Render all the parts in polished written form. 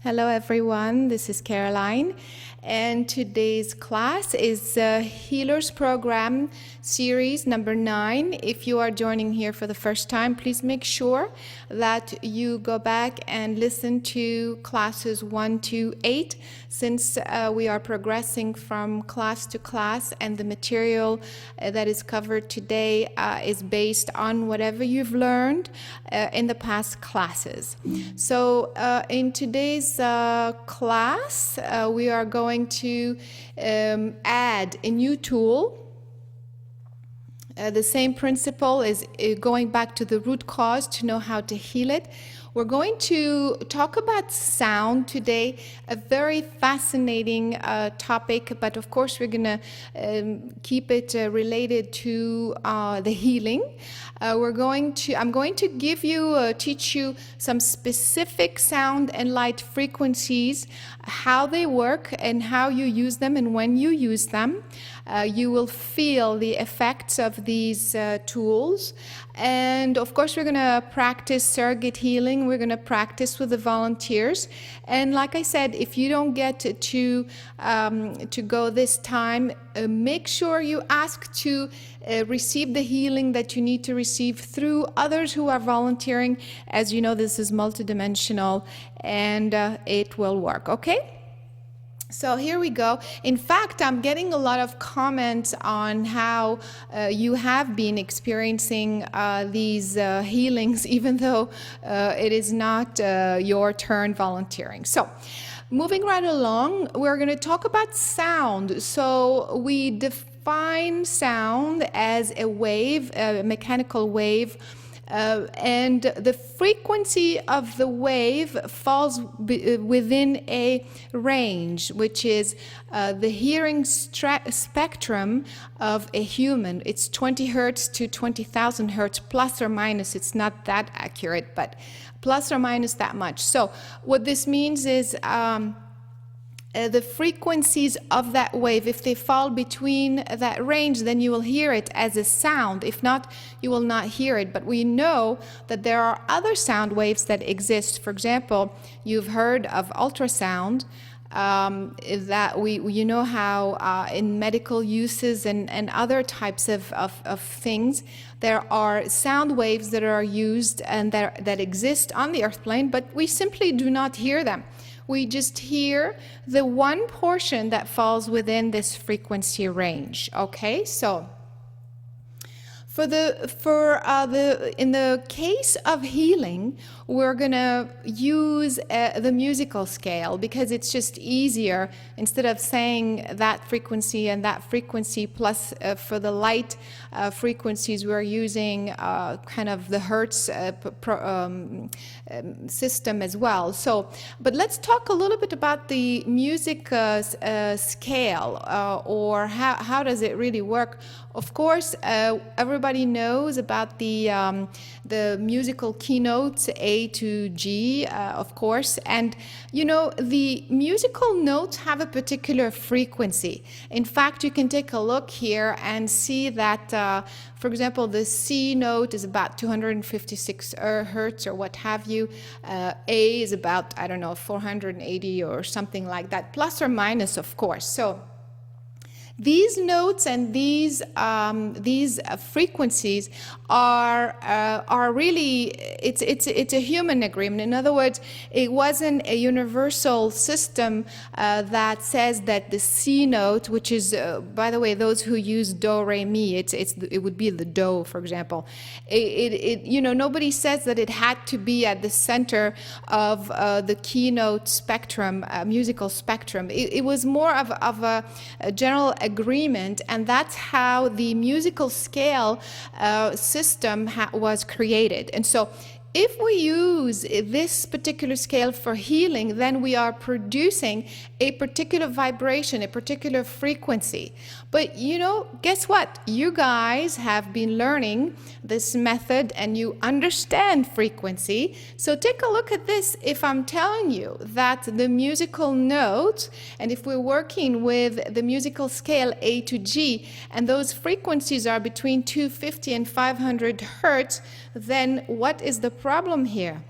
Hello everyone, this is Caroline, and today's class is Healers Program Series number 9. If you are joining here for the first time, please make sure that you go back and listen to classes 1 to 8, since we are progressing from class to class, and the material that is covered today is based on whatever you've learned in the past classes. So in today's class, we are going to add a new tool. The same principle is going back to the root cause to know how to heal it. We're going to talk about sound today, a very fascinating topic, but of course we're going to keep it related to the healing. I'm going to teach you some specific sound and light frequencies, how they work and how you use them and when you use them. You will feel the effects of these tools. And of course, we're going to practice surrogate healing. We're going to practice with the volunteers. And like I said, if you don't get to go this time, make sure you ask to receive the healing that you need to receive through others who are volunteering. As you know, this is multidimensional and it will work, okay? So here we go. In fact, I'm getting a lot of comments on how you have been experiencing these healings, even though it is not your turn volunteering. So moving right along, we're going to talk about sound. So we define sound as a wave, a mechanical wave. And the frequency of the wave falls within a range, which is the hearing spectrum of a human. It's 20 hertz to 20,000 hertz, plus or minus. It's not that accurate, but plus or minus that much. So what this means is the frequencies of that wave, if they fall between that range, then you will hear it as a sound. If not, you will not hear it. But we know that there are other sound waves that exist. For example, you've heard of ultrasound. That you know how in medical uses and other types of things, there are sound waves that are used and that exist on the earth plane, but we simply do not hear them. We just hear the one portion that falls within this frequency range. Okay, so in the case of healing, we're gonna use the musical scale because it's just easier. Instead of saying that frequency and that frequency, plus for the light frequencies, we're using kind of the Hertz system as well. So, but let's talk a little bit about the music scale, or how does it really work? Of course, everybody knows about the musical keynotes A to G, of course, and you know the musical notes have a particular frequency. In fact, you can take a look here and see that, for example, the C note is about 256 hertz or what have you. A is about, I don't know, 480 or something like that, plus or minus, of course. So these notes and these frequencies are really, it's a human agreement. In other words, it wasn't a universal system that says that the C note, which is by the way, those who use do re mi, it would be the do, for example. You know, nobody says that it had to be at the center of the keynote spectrum, musical spectrum. It was more of a general agreement, and that's how the musical scale system was created. And so if we use this particular scale for healing, then we are producing a particular vibration, a particular frequency. But you know, guess what? You guys have been learning this method and you understand frequency. So take a look at this. If I'm telling you that the musical notes, and if we're working with the musical scale A to G, and those frequencies are between 250 and 500 hertz, then what is the problem here?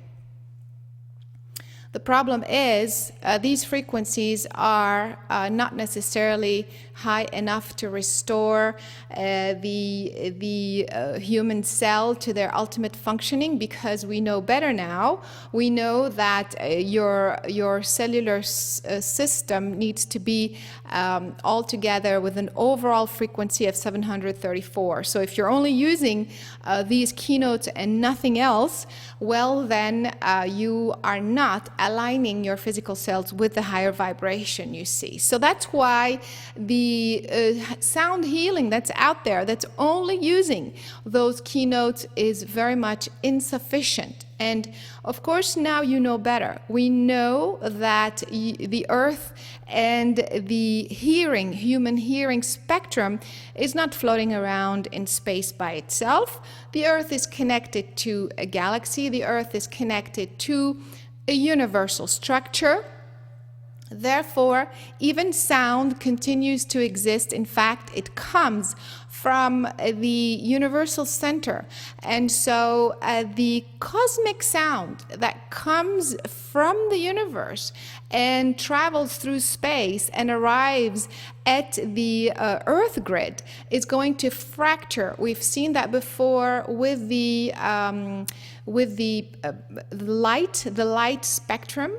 The problem is these frequencies are not necessarily high enough to restore the human cell to their ultimate functioning, because we know better now. We know that your cellular system needs to be all together with an overall frequency of 734. So if you're only using these keynotes and nothing else, well then you are not aligning your physical cells with the higher vibration, you see. So that's why the sound healing that's out there, that's only using those keynotes, is very much insufficient. And of course, now you know better. We know that the earth and the human hearing spectrum is not floating around in space by itself. The earth is connected to a galaxy. The earth is connected to a universal structure. Therefore, even sound continues to exist. In fact, it comes from the universal center. And so the cosmic sound that comes from the universe and travels through space and arrives at the Earth grid is going to fracture. We've seen that before with the light spectrum.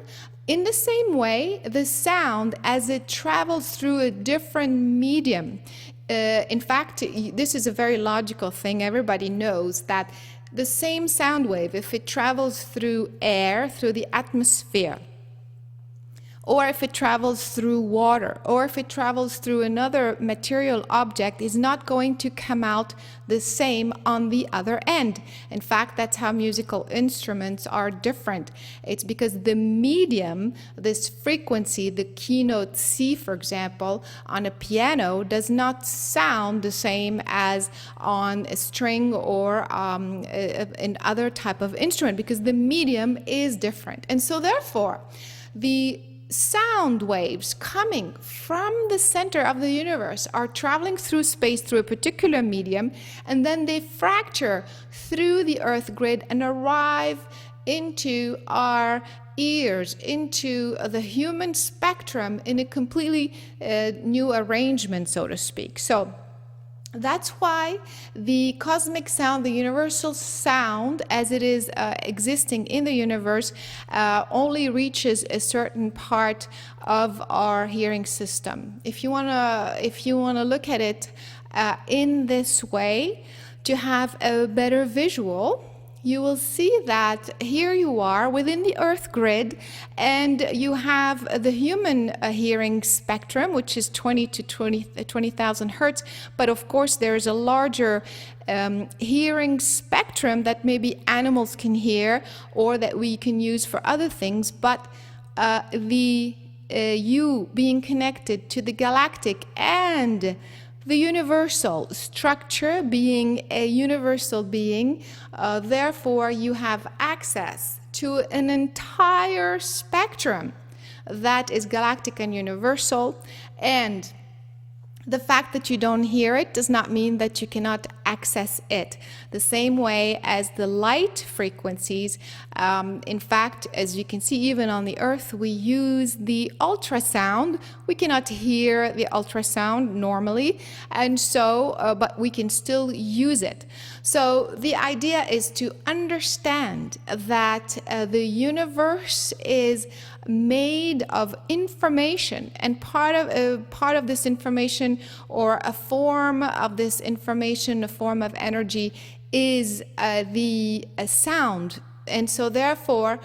In the same way, the sound, as it travels through a different medium, in fact, this is a very logical thing. Everybody knows that the same sound wave, if it travels through air, through the atmosphere, or if it travels through water, or if it travels through another material object, is not going to come out the same on the other end. In fact, that's how musical instruments are different. It's because the medium, this frequency, the keynote C, for example, on a piano does not sound the same as on a string or an other type of instrument, because the medium is different. And so therefore, the sound waves coming from the center of the universe are traveling through space through a particular medium, and then they fracture through the Earth grid and arrive into our ears, into the human spectrum in a completely new arrangement, so to speak. So that's why the cosmic sound, the universal sound as it is existing in the universe, only reaches a certain part of our hearing system. If you wanna look at it in this way, to have a better visual, you will see that here you are within the Earth grid, and you have the human hearing spectrum, which is 20 to 20,000 hertz. But of course, there is a larger hearing spectrum that maybe animals can hear, or that we can use for other things. But you being connected to the galactic and the universal structure, being a universal being, therefore you have access to an entire spectrum that is galactic and universal. And the fact that you don't hear it does not mean that you cannot access it. The same way as the light frequencies, in fact, as you can see, even on the Earth, we use the ultrasound. We cannot hear the ultrasound normally, and so, but we can still use it. So the idea is to understand that the universe is made of information, and part of this information, or a form of this information, a form of energy, is the sound. And so therefore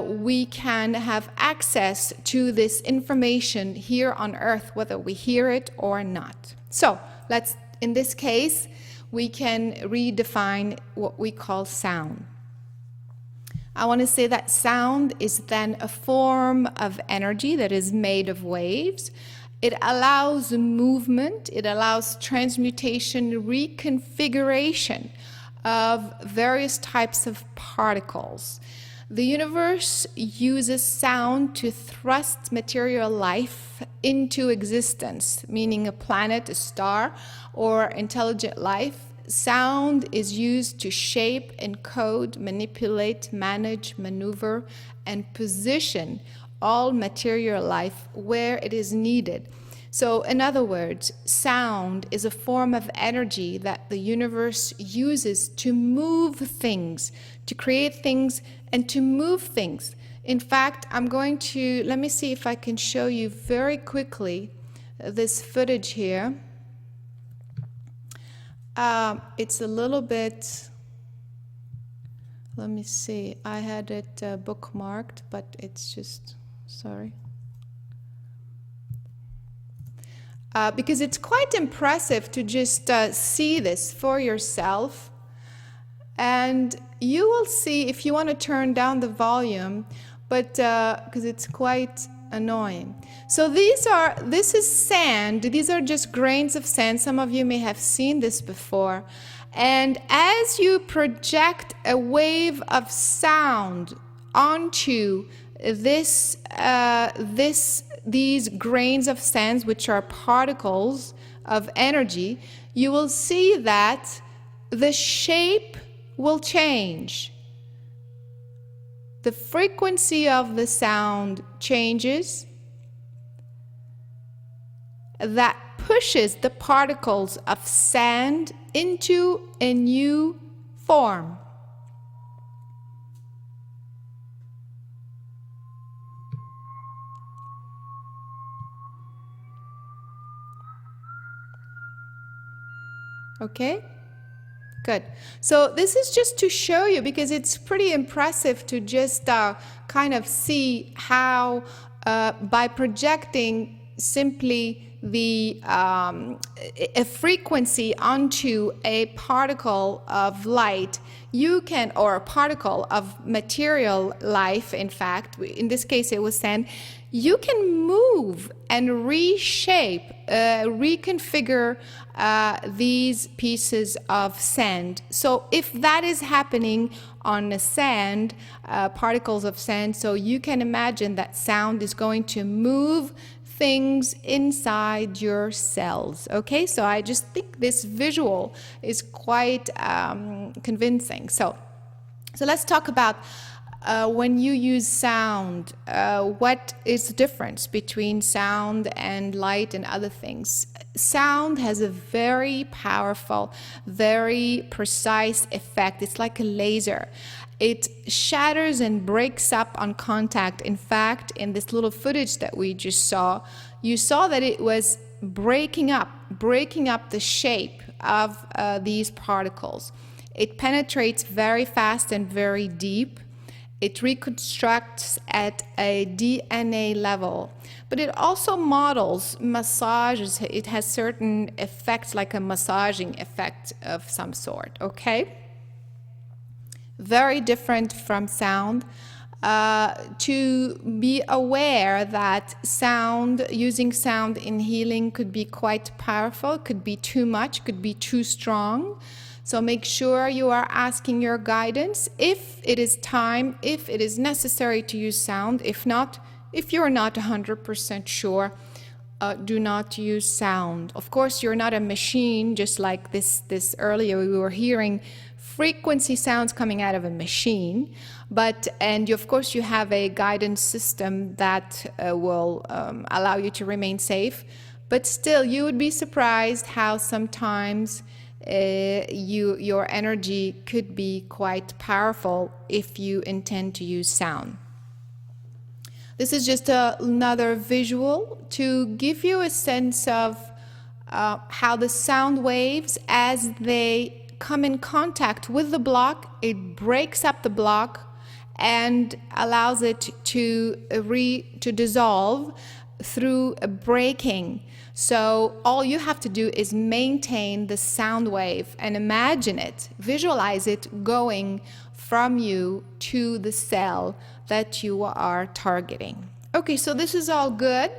we can have access to this information here on Earth, whether we hear it or not. So in this case, we can redefine what we call sound. I want to say that sound is then a form of energy that is made of waves. It allows movement, it allows transmutation, reconfiguration of various types of particles. The universe uses sound to thrust material life into existence, meaning a planet, a star, or intelligent life. Sound is used to shape, encode, manipulate, manage, maneuver, and position all material life where it is needed. So, in other words, sound is a form of energy that the universe uses to move things, to create things, and to move things. In fact, let me see if I can show you very quickly this footage here. It's a little bit, let me see, I had it bookmarked, but it's just, sorry. Because it's quite impressive to just see this for yourself. And you will see, if you want to turn down the volume, but because it's quite annoying. So this is sand. These are just grains of sand. Some of you may have seen this before. And as you project a wave of sound onto these grains of sand, which are particles of energy, you will see that the shape will change. The frequency of the sound changes. That pushes the particles of sand into a new form. Okay? Good. So this is just to show you, because it's pretty impressive to just kind of see how by projecting simply a frequency onto a particle of light, you can, or a particle of material life, in fact, in this case it was sand, you can move and reshape, reconfigure these pieces of sand. So if that is happening on the sand, particles of sand, so you can imagine that sound is going to move things inside your cells. Okay, so I just think this visual is quite convincing. So let's talk about when you use sound, what is the difference between sound and light and other things? Sound has a very powerful, very precise effect. It's like a laser. It shatters and breaks up on contact. In fact, in this little footage that we just saw, you saw that it was breaking up the shape of these particles. It penetrates very fast and very deep. It reconstructs at a DNA level, but it also models, massages. It has certain effects, like a massaging effect of some sort, okay? Very different from sound. To be aware that using sound in healing could be quite powerful, could be too much, could be too strong. So make sure you are asking your guidance if it is time, if it is necessary to use sound. If not, if you're not 100% sure, do not use sound. Of course, you're not a machine, just like this earlier we were hearing frequency sounds coming out of a machine, and of course you have a guidance system that will allow you to remain safe, but still you would be surprised how sometimes your energy could be quite powerful if you intend to use sound. This is just another visual to give you a sense of how the sound waves, as they come in contact with the block, it breaks up the block and allows it to dissolve through a breaking. So all you have to do is maintain the sound wave and imagine it, visualize it going from you to the cell that you are targeting. Okay, so this is all good.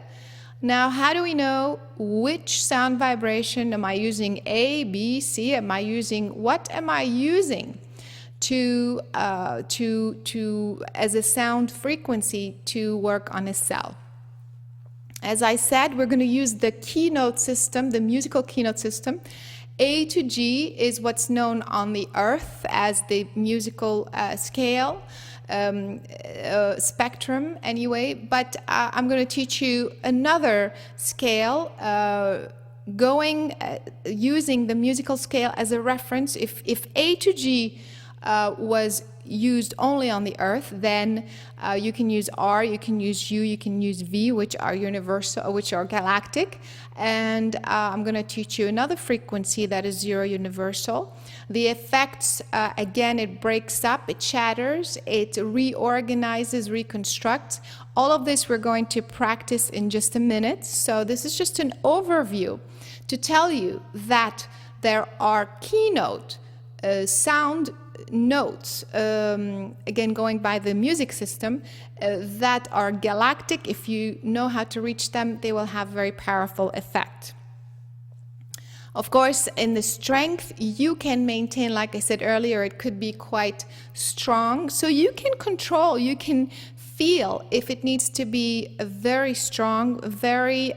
Now, how do we know which sound vibration am I using? A, B, C? What am I using to as a sound frequency to work on a cell? As I said, we're going to use the keynote system, the musical keynote system. A to G is what's known on the Earth as the musical scale. Spectrum anyway, but I'm going to teach you another scale using the musical scale as a reference. If A to G was used only on the Earth, then you can use R, you can use U, you can use V, which are universal, which are galactic. And I'm going to teach you another frequency that is zero universal. The effects, again, it breaks up, it shatters, it reorganizes, reconstructs. All of this we're going to practice in just a minute. So this is just an overview to tell you that there are keynote sound notes, again going by the music system, that are galactic. If you know how to reach them, they will have very powerful effect. Of course, in the strength, you can maintain, like I said earlier, it could be quite strong. So you can control, you can feel if it needs to be very strong, very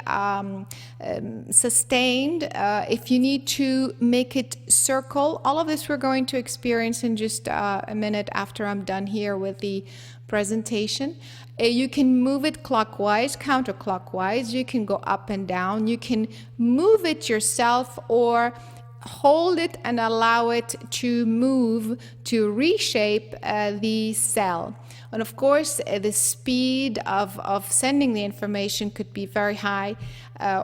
sustained, if you need to make it circle. All of this we're going to experience in just a minute after I'm done here with the presentation. You can move it clockwise, counterclockwise. You can go up and down. You can move it yourself or hold it and allow it to move, to reshape the cell. And of course, the speed of sending the information could be very high,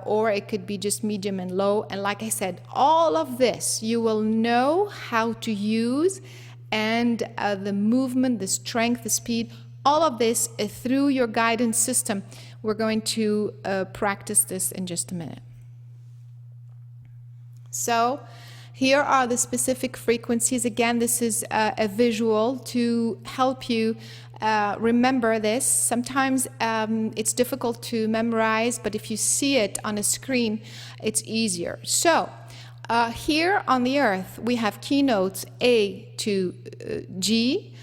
or it could be just medium and low. And like I said, all of this you will know how to use, and the movement, the strength, the speed, all of this through your guidance system. We're going to practice this in just a minute. So here are the specific frequencies. Again, this is a visual to help you remember this. Sometimes it's difficult to memorize, but if you see it on a screen, it's easier. So here on the Earth, we have keynotes A to G.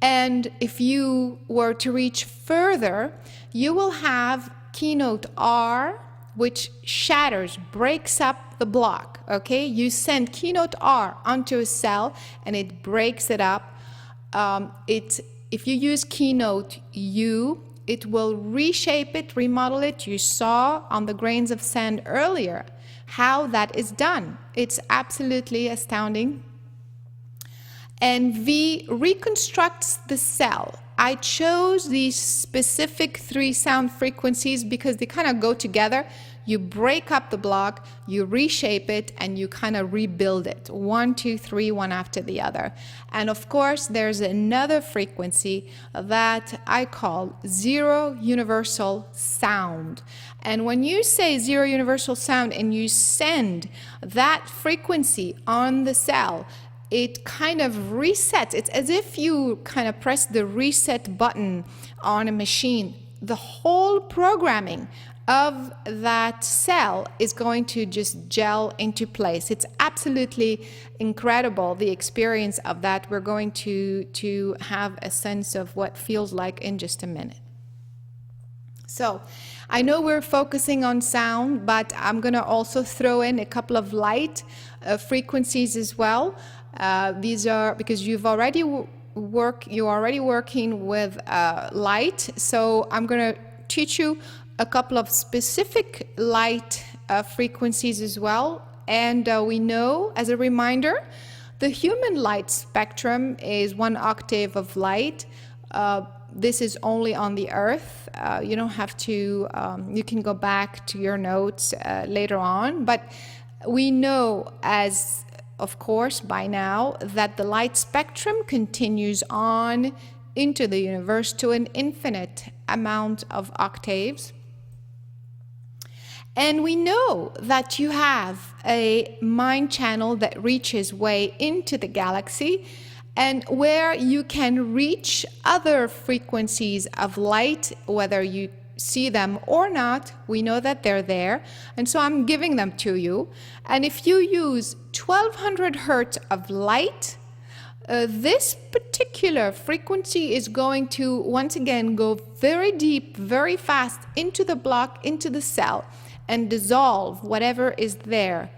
And if you were to reach further, you will have keynote R, which shatters, breaks up the block, okay? You send keynote R onto a cell and it breaks it up. If you use keynote U, it will reshape it, remodel it. You saw on the grains of sand earlier how that is done. It's absolutely astounding. And V reconstructs the cell. I chose these specific 3 sound frequencies because they kind of go together. You break up the block, you reshape it, and you kind of rebuild it. 1, 2, 3, one after the other. And of course, there's another frequency that I call zero universal sound. And when you say zero universal sound and you send that frequency on the cell, it kind of resets. It's as if you kind of press the reset button on a machine. The whole programming of that cell is going to just gel into place. It's absolutely incredible, the experience of that. We're going to have a sense of what feels like in just a minute. So I know we're focusing on sound, but I'm going to also throw in a couple of light frequencies as well. These are because you're already working with light, so I'm going to teach you a couple of specific light frequencies as well. And we know, as a reminder, the human light spectrum is 1 octave of light. This is only on the Earth. You don't have to, you can go back to your notes later on, but we know, as of course by now, that the light spectrum continues on into the universe to an infinite amount of octaves. And we know that you have a mind channel that reaches way into the galaxy, and where you can reach other frequencies of light, whether you see them or not. We know that they're there, and so I'm giving them to you. And if you use 1200 hertz of light, this particular frequency is going to once again go very deep, very fast into the block, into the cell, and dissolve whatever is there.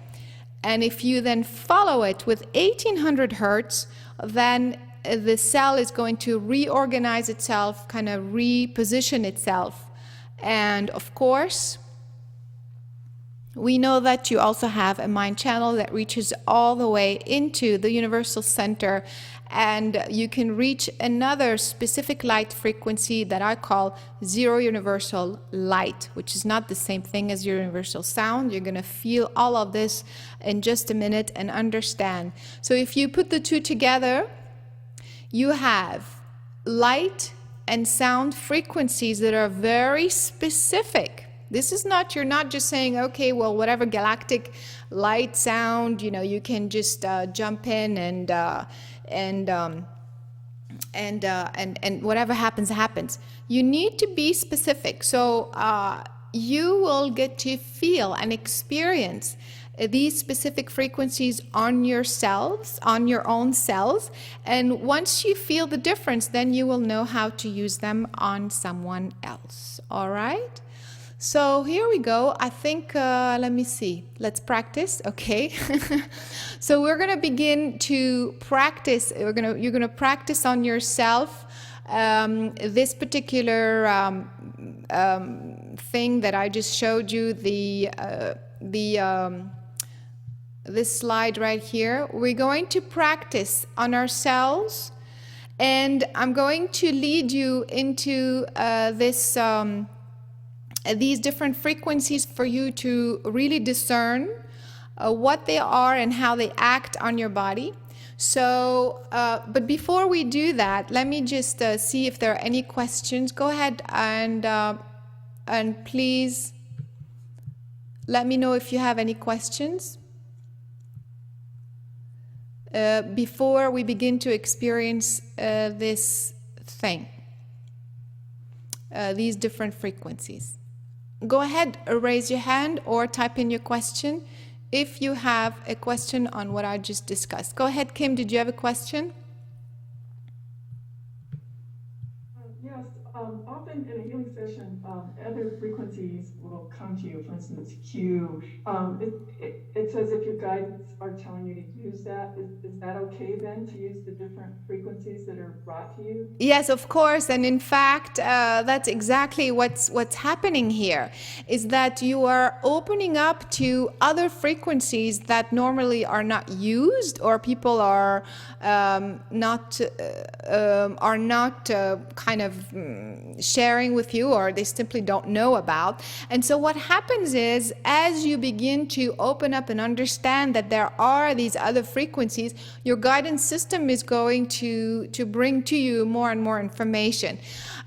And if you then follow it with 1800 hertz, then the cell is going to reorganize itself, kind of reposition itself. And of course, we know that you also have a mind channel that reaches all the way into the universal center, and you can reach another specific light frequency that I call zero universal light, which is not the same thing as universal sound. You're going to feel all of this in just a minute and understand. So if you put the two together, you have light and sound frequencies that are very specific. This is not, you're not just saying, okay, well, whatever galactic light sound, you know, you can just jump in and whatever happens, happens. You need to be specific. So you will get to feel and experience these specific frequencies on your cells, on your own cells. And once you feel the difference, then you will know how to use them on someone else. All right? So here we go. I think, let me see. Let's practice, okay? So we're gonna begin to practice. You're gonna practice on yourself this particular thing that I just showed you. This slide right here. We're going to practice on ourselves, and I'm going to lead you into these different frequencies for you to really discern what they are and how they act on your body. So, but before we do that, let me just see if there are any questions. Go ahead and please let me know if you have any questions before we begin to experience this thing, these different frequencies. Go ahead, raise your hand or type in your question if you have a question on what I just discussed. Go ahead, Kim, did you have a question? Yes, often in a healing session, other frequencies will come to you. For instance, Q. It says if your guides are telling you to use that, is that okay then to use the different frequencies that are brought to you? Yes, of course. And in fact, that's exactly what's happening here, is that you are opening up to other frequencies that normally are not used, or people are not kind of sharing with you, or they simply don't know about. And so what happens is, as you begin to open up and understand that there are these other frequencies, your guidance system is going to bring to you more and more information.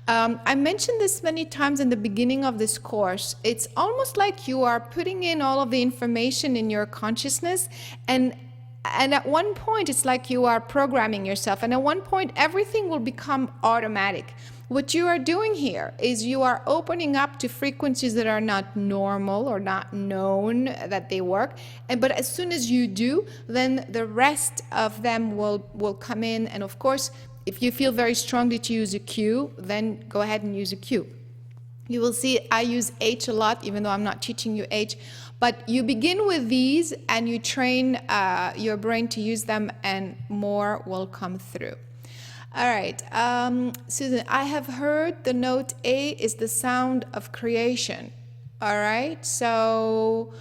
I mentioned this many times in the beginning of this course. It's almost like you are putting in all of the information in your consciousness, and at one point it's like you are programming yourself, and at one point everything will become automatic. What you are doing here is you are opening up to frequencies that are not normal or not known that they work. But as soon as you do, then the rest of them will come in. And of course, if you feel very strongly to use a Q, then go ahead and use a Q. You will see I use H a lot, even though I'm not teaching you H. But you begin with these and you train your brain to use them, and more will come through. All right, Susan, I have heard the note A is the sound of creation. All right, so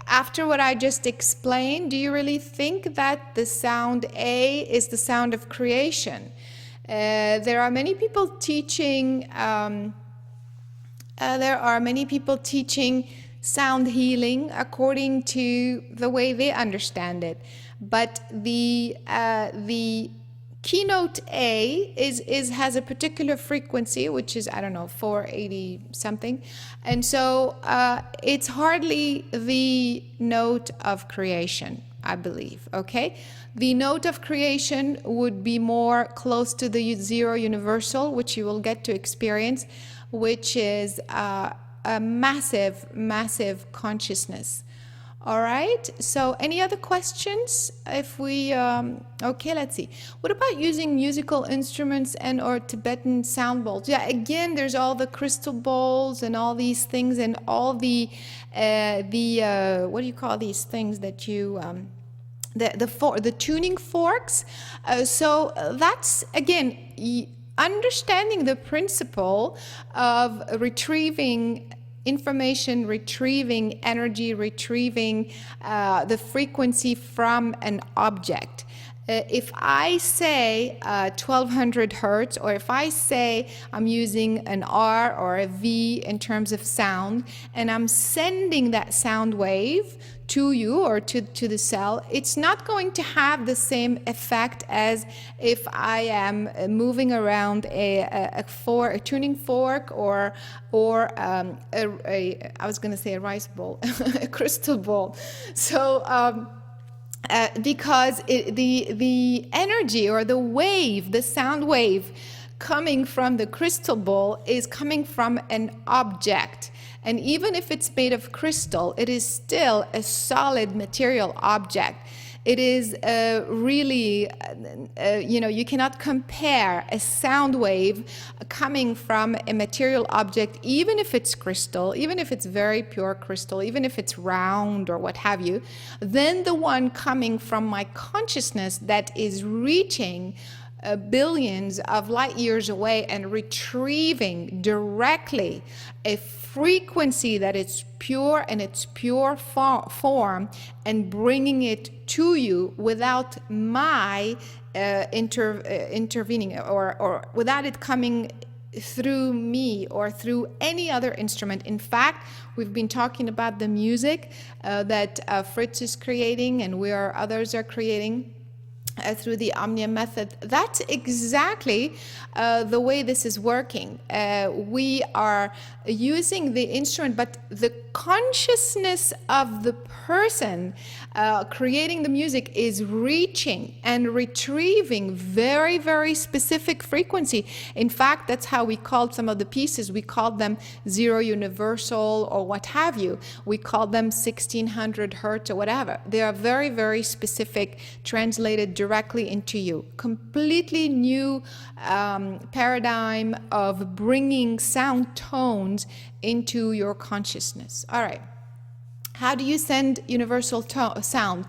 after what I just explained, do you really think that the sound A is the sound of creation? There are many people teaching. Sound healing according to the way they understand it, but the keynote A has a particular frequency, which is, I don't know, 480 something, and so it's hardly the note of creation, I believe. Okay, the note of creation would be more close to the zero universal, which you will get to experience, which is a massive consciousness. All right. So any other questions? If we, okay, let's see. What about using musical instruments and or Tibetan sound bowls? Yeah, again, there's all the crystal bowls and all these things and all the what do you call these things that you, the tuning forks. That's, again, understanding the principle of retrieving information, retrieving energy, retrieving the frequency from an object. If I say 1200 hertz, or if I say I'm using an R or a V in terms of sound, and I'm sending that sound wave to you or to the cell, it's not going to have the same effect as if I am moving around a tuning fork or I was going to say a rice bowl, a crystal bowl. So because the energy or the wave, the sound wave coming from the crystal bowl is coming from an object. And even if it's made of crystal, it is still a solid material object. It is really, you cannot compare a sound wave coming from a material object, even if it's crystal, even if it's very pure crystal, even if it's round or what have you, than the one coming from my consciousness that is reaching billions of light years away and retrieving directly a frequency that is pure in its pure form and bringing it to you without my intervening or without it coming through me or through any other instrument. In fact, we've been talking about the music that Fritz is creating and others are creating through the Omnia method. That's exactly the way this is working. We are using the instrument, but the consciousness of the person creating the music is reaching and retrieving very, very specific frequency. In fact, that's how we called some of the pieces. We called them zero universal or what have you. We called them 1600 hertz or whatever. They are very, very specific, translated directly into you. Completely new paradigm of bringing sound tones into your consciousness. All right. How do you send universal sound?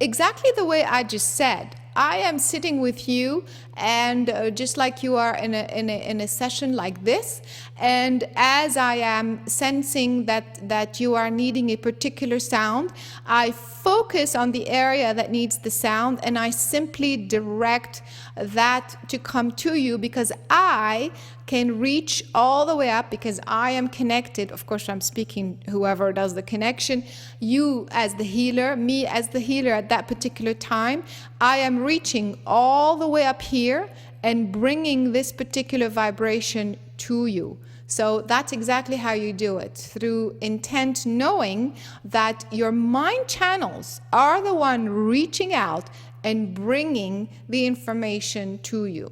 Exactly the way I just said. I am sitting with you, and just like you are in a session like this, and as I am sensing that you are needing a particular sound, I focus on the area that needs the sound, and I simply direct that to come to you because I can reach all the way up because I am connected. Of course, I'm speaking whoever does the connection, you as the healer, me as the healer at that particular time. I am reaching all the way up here and bringing this particular vibration to you. So that's exactly how you do it, through intent, knowing that your mind channels are the one reaching out and bringing the information to you.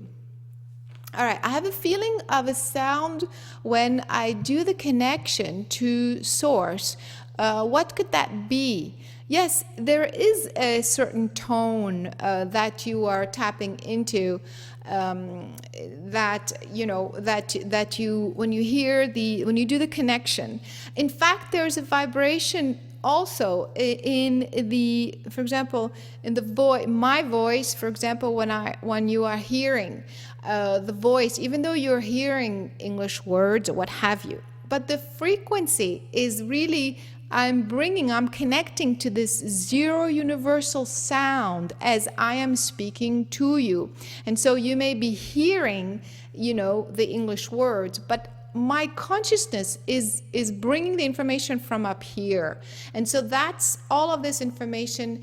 All right, I have a feeling of a sound when I do the connection to source. What could that be? Yes, there is a certain tone that you are tapping into. That you when you do the connection. In fact, there's a vibration also in the, for example, in the my voice, for example, when you are hearing the voice, even though you're hearing English words or what have you, but the frequency is really, I'm connecting to this zero universal sound as I am speaking to you. And so you may be hearing, the English words, but my consciousness is bringing the information from up here. And so that's all of this information,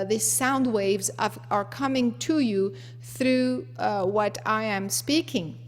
these sound waves are coming to you through what I am speaking.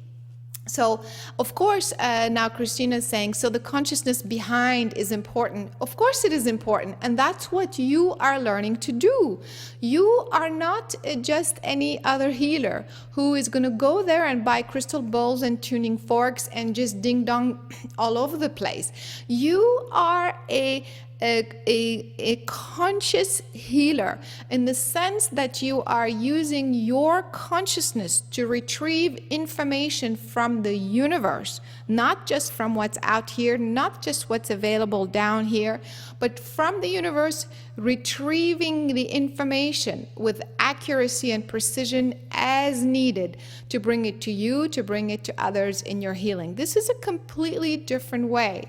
So, of course, now Christina is saying, so the consciousness behind is important. Of course it is important, and that's what you are learning to do. You are not just any other healer who is going to go there and buy crystal bowls and tuning forks and just ding-dong all over the place. You are a a conscious healer in the sense that you are using your consciousness to retrieve information from the universe, not just from what's out here, not just what's available down here, but from the universe, retrieving the information with accuracy and precision as needed to bring it to you, to bring it to others in your healing. This is a completely different way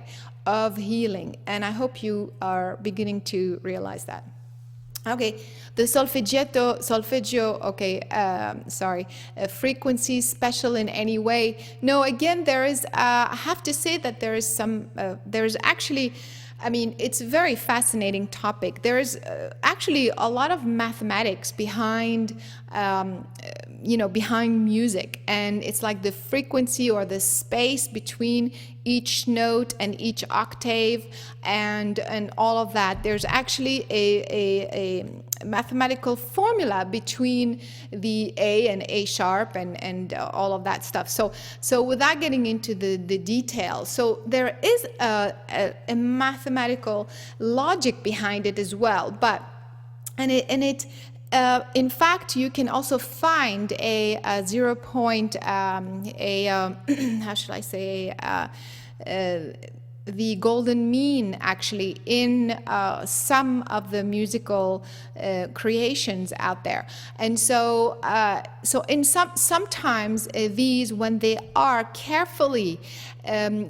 of healing, and I hope you are beginning to realize that. Okay, the solfeggio, okay, frequency special in any way? No, again, there is, I have to say that there is there's actually, I mean, it's a very fascinating topic. There's actually a lot of mathematics behind, behind music. And it's like the frequency or the space between each note and each octave and all of that. There's actually a mathematical formula between the A and A sharp and all of that stuff. So without getting into the details, so there is a mathematical logic behind it as well. But in fact, you can also find a 0 point, how should I say, the golden mean actually in some of the musical creations out there. And so in sometimes these, when they are carefully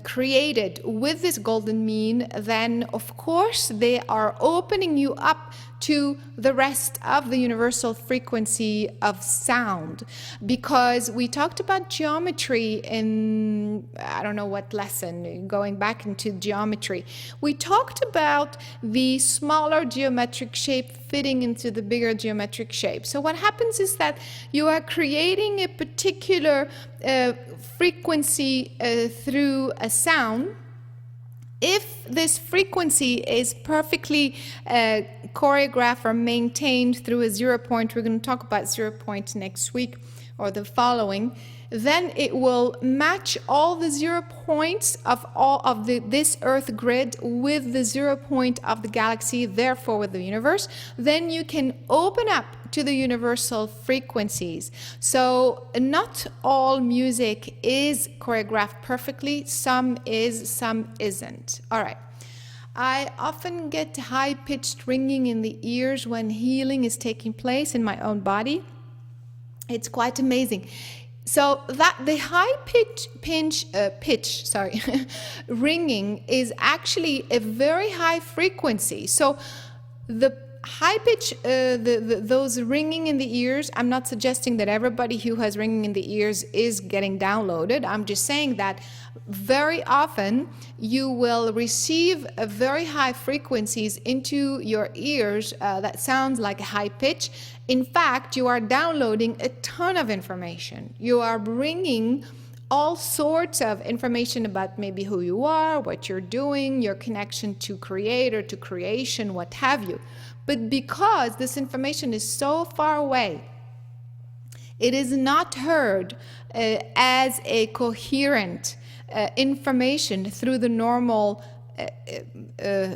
created with this golden mean, then of course they are opening you up to the rest of the universal frequency of sound. Because we talked about geometry in, I don't know what lesson, going back into geometry. We talked about the smaller geometric shape fitting into the bigger geometric shape. So what happens is that you are creating a particular frequency through a sound. If this frequency is perfectly choreographed or maintained through a 0 point, we're going to talk about 0 point next week or the following, then it will match all the 0 points of all of this Earth grid with the 0 point of the galaxy, therefore with the universe. Then you can open up to the universal frequencies. So not all music is choreographed perfectly. Some is, some isn't. All right. I often get high-pitched ringing in the ears when healing is taking place in my own body. It's quite amazing. So that the high pitch ringing is actually a very high frequency. So the high pitch, those ringing in the ears, I'm not suggesting that everybody who has ringing in the ears is getting downloaded. I'm just saying that very often you will receive a very high frequencies into your ears that sounds like a high pitch. In fact, you are downloading a ton of information. You are bringing all sorts of information about maybe who you are, what you're doing, your connection to creator, to creation, what have you. But because this information is so far away, it is not heard as a coherent information through the normal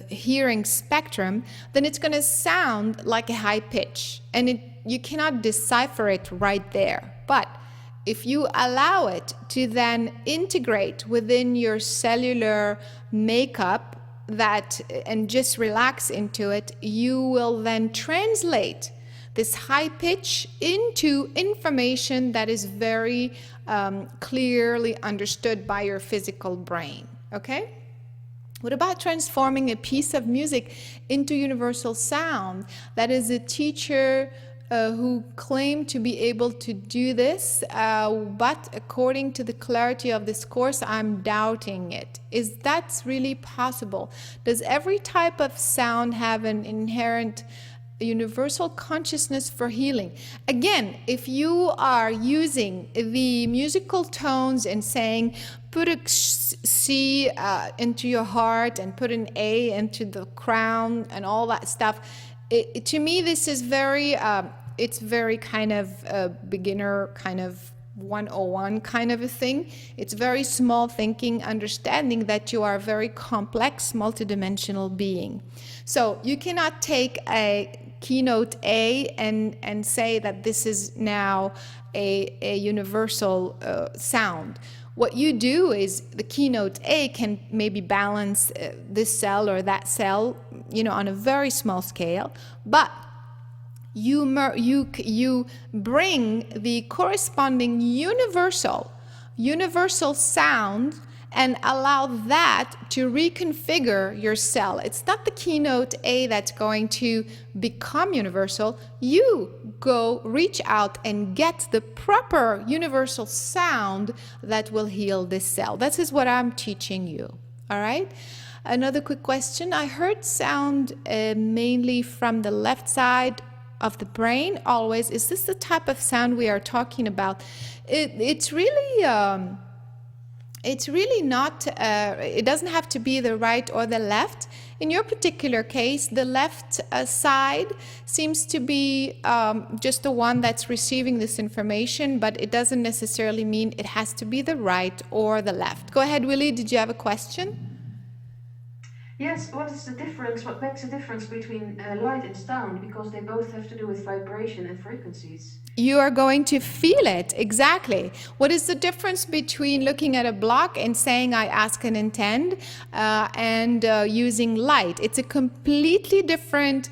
hearing spectrum, then it's going to sound like a high pitch, and you cannot decipher it right there. But if you allow it to then integrate within your cellular makeup and just relax into it, you will then translate this high pitch into information that is very clearly understood by your physical brain. Okay? What about transforming a piece of music into universal sound? That is a teacher who claimed to be able to do this, but according to the clarity of this course, I'm doubting it. Is that really possible? Does every type of sound have an inherent universal consciousness for healing? Again, if you are using the musical tones and saying, put a C into your heart and put an A into the crown and all that stuff, to me, this is very, it's very kind of beginner kind of 101 kind of a thing. It's very small thinking, understanding that you are a very complex, multidimensional being. So you cannot take a keynote A and say that this is now a universal sound. What you do is the keynote A can maybe balance this cell or that cell, on a very small scale, but you bring the corresponding universal sound and allow that to reconfigure your cell. It's not the keynote A that's going to become universal. You go reach out and get the proper universal sound that will heal this cell. This is what I'm teaching you. All right? Another quick question. I heard sound mainly from the left side of the brain always. Is this the type of sound we are talking about? It's really not, it doesn't have to be the right or the left. In your particular case, the left side seems to be just the one that's receiving this information, but it doesn't necessarily mean it has to be the right or the left. Go ahead, Willie, did you have a question? Yes, what is the difference, what makes the difference between light and sound? Because they both have to do with vibration and frequencies. You are going to feel it, exactly. What is the difference between looking at a block and saying I ask and intend and using light? It's a completely different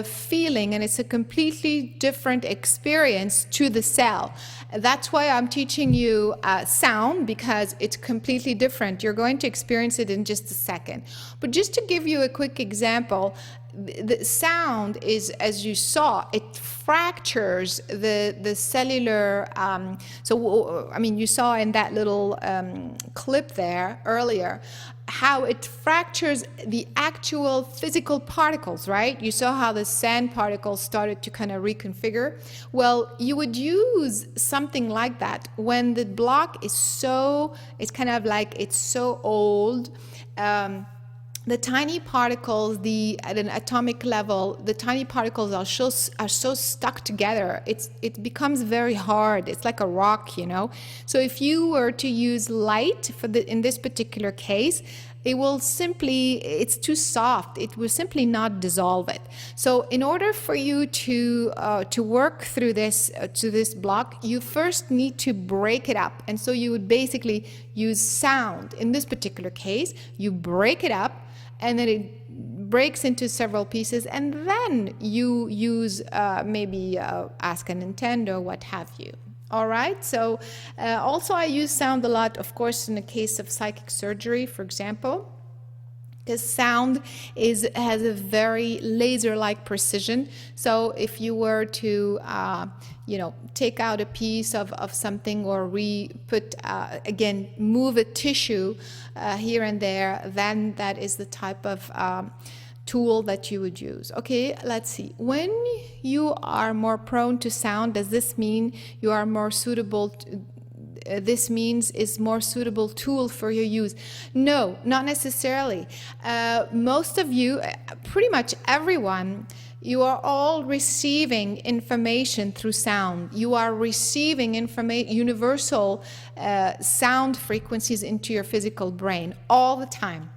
feeling, and it's a completely different experience to the cell. That's why I'm teaching you sound, because it's completely different. You're going to experience it in just a second. But just to give you a quick example, the sound is, as you saw, it fractures the cellular, you saw in that little clip there earlier how it fractures the actual physical particles, right? You saw how the sand particles started to kind of reconfigure. Well, you would use something like that when the block is it's kind of like it's so old. The tiny particles, at an atomic level, the tiny particles are so stuck together. It becomes very hard. It's like a rock, So if you were to use light in this particular case, it's too soft. It will simply not dissolve it. So in order for you to work through this to this block, you first need to break it up. And so you would basically use sound. In this particular case, you break it up, and then it breaks into several pieces, and then you use maybe ask and intend or what have you. All right, so also I use sound a lot, of course, in the case of psychic surgery, for example, because sound has a very laser-like precision. So if you were to take out a piece of something or move a tissue here and there, then that is the type of tool that you would use. Okay, let's see. When you are more prone to sound, does this mean you are more suitable this means is more suitable tool for your use? No, not necessarily. Most of you, pretty much everyone, you are all receiving information through sound. You are receiving universal sound frequencies into your physical brain all the time.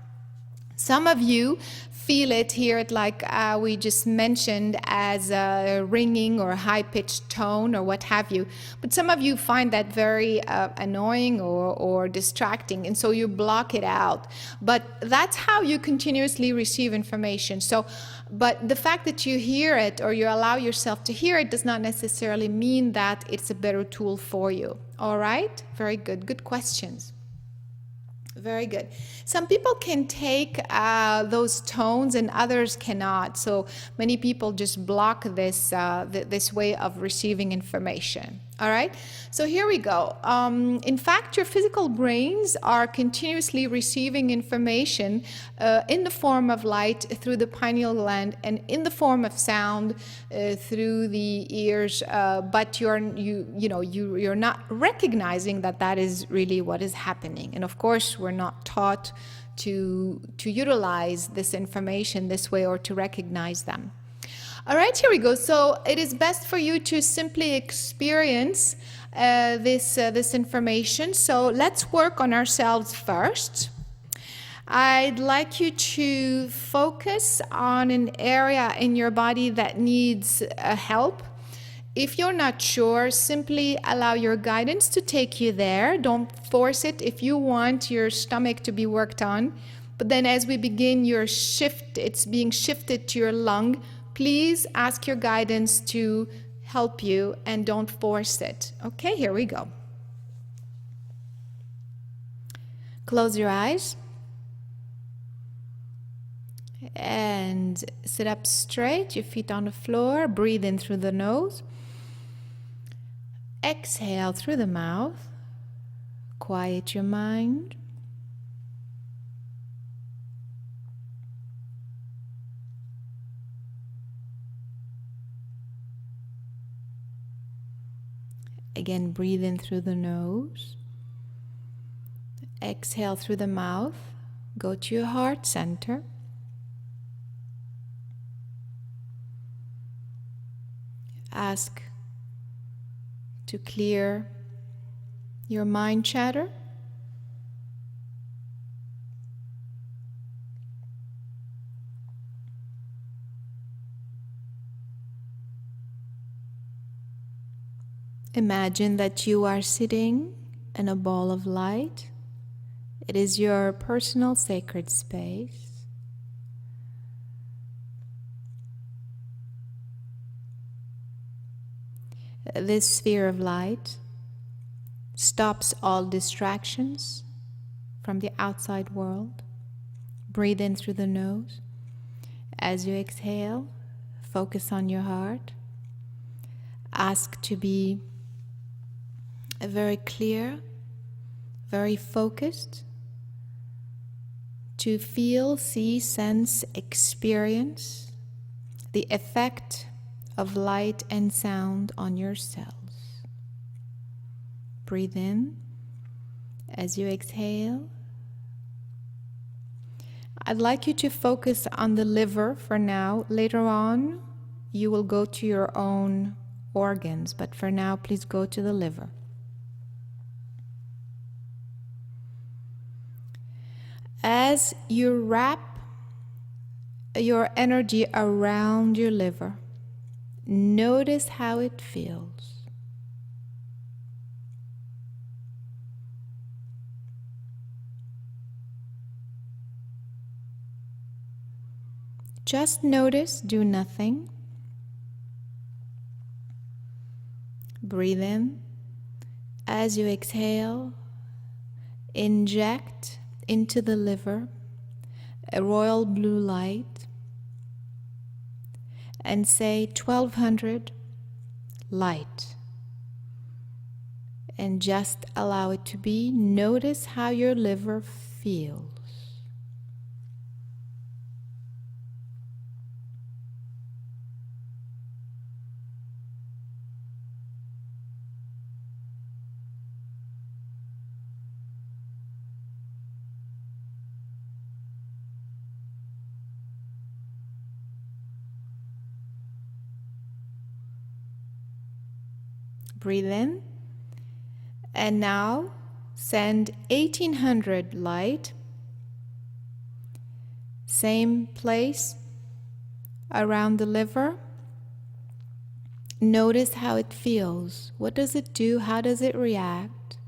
Some of you feel it, hear it like we just mentioned as a ringing or high-pitched tone or what have you. But some of you find that very annoying or distracting, and so you block it out. But that's how you continuously receive information. But the fact that you hear it or you allow yourself to hear it does not necessarily mean that it's a better tool for you. All right? Very good. Good questions. Very good. Some people can take those tones and others cannot. So many people just block this this way of receiving information. All right. So here we go. In fact, your physical brains are continuously receiving information in the form of light through the pineal gland and in the form of sound through the ears. But you're not recognizing that is really what is happening. And of course, we're not taught to utilize this information this way or to recognize them. All right, here we go. So it is best for you to simply experience this information. So let's work on ourselves first. I'd like you to focus on an area in your body that needs help. If you're not sure, simply allow your guidance to take you there. Don't force it. If you want your stomach to be worked on, but then as we begin it's being shifted to your lung, please ask your guidance to help you and don't force it. Okay, here we go. Close your eyes. And sit up straight, your feet on the floor. Breathe in through the nose. Exhale through the mouth. Quiet your mind. Again, breathe in through the nose. Exhale through the mouth. Go to your heart center. Ask to clear your mind chatter. Imagine that you are sitting in a ball of light. It is your personal sacred space. This sphere of light stops all distractions from the outside world. Breathe in through the nose. As you exhale, focus on your heart. Ask to be very clear, very focused, to feel, see, sense, experience the effect of light and sound on your cells. Breathe in. As you exhale, I'd like you to focus on the liver for now. Later on, you will go to your own organs, but for now, please go to the liver. As you wrap your energy around your liver, notice how it feels. Just notice, do nothing. Breathe in. As you exhale, inject into the liver a royal blue light and say 1200 light, and just allow it to be. Notice how your liver feels. Breathe in, and now send 1800 light, same place around the liver. Notice how it feels. What does it do? How does it react?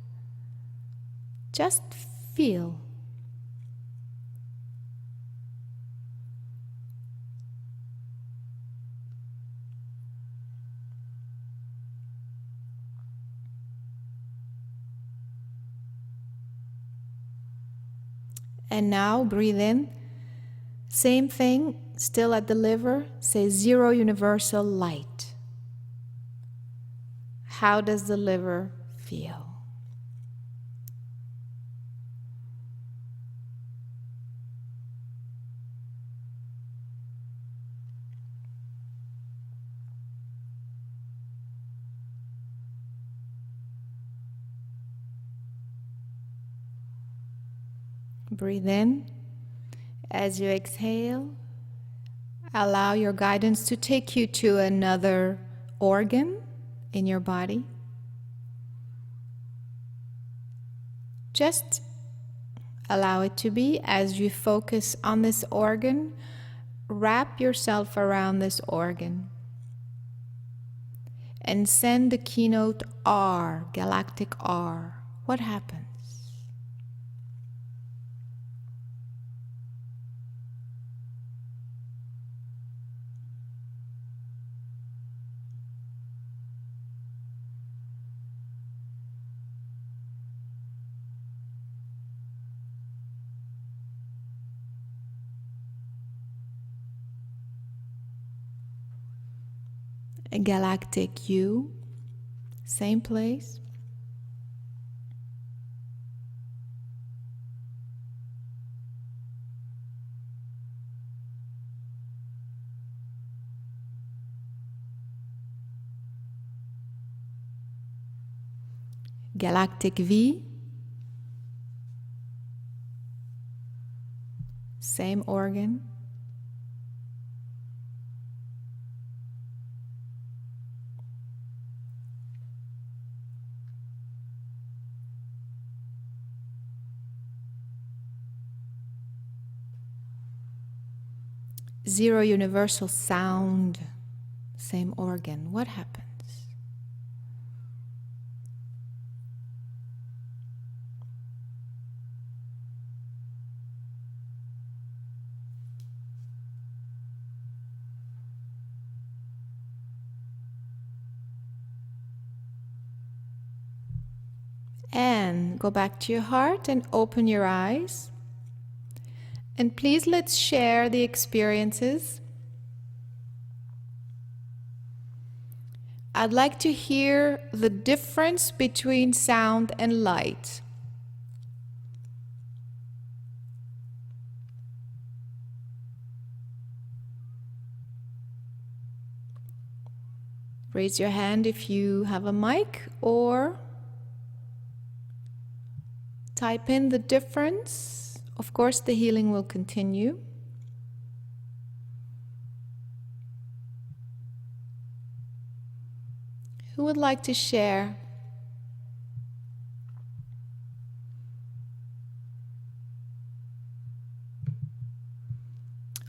Just feel. And now breathe in. Same thing, still at the liver. Say 0 universal light. How does the liver feel? Breathe in. As you exhale, allow your guidance to take you to another organ in your body. Just allow it to be. As you focus on this organ, wrap yourself around this organ and send the keynote R, galactic R. What happens? A galactic U, same place. Galactic V, same organ. Zero universal sound, same organ. What happens? And go back to your heart and open your eyes. And please let's share the experiences. I'd like to hear the difference between sound and light. Raise your hand if you have a mic, or type in the difference. Of course, the healing will continue. Who would like to share?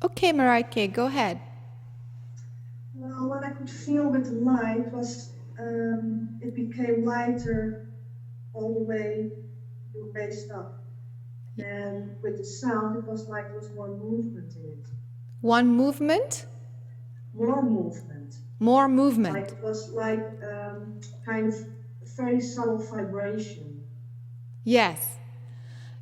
Okay, Marijke, go ahead. Well, what I could feel with the light was it became lighter all the way to the base up. And with the sound, it was like there was more movement in it. One movement? More movement. More movement. Like it was like kind of a very subtle vibration. Yes.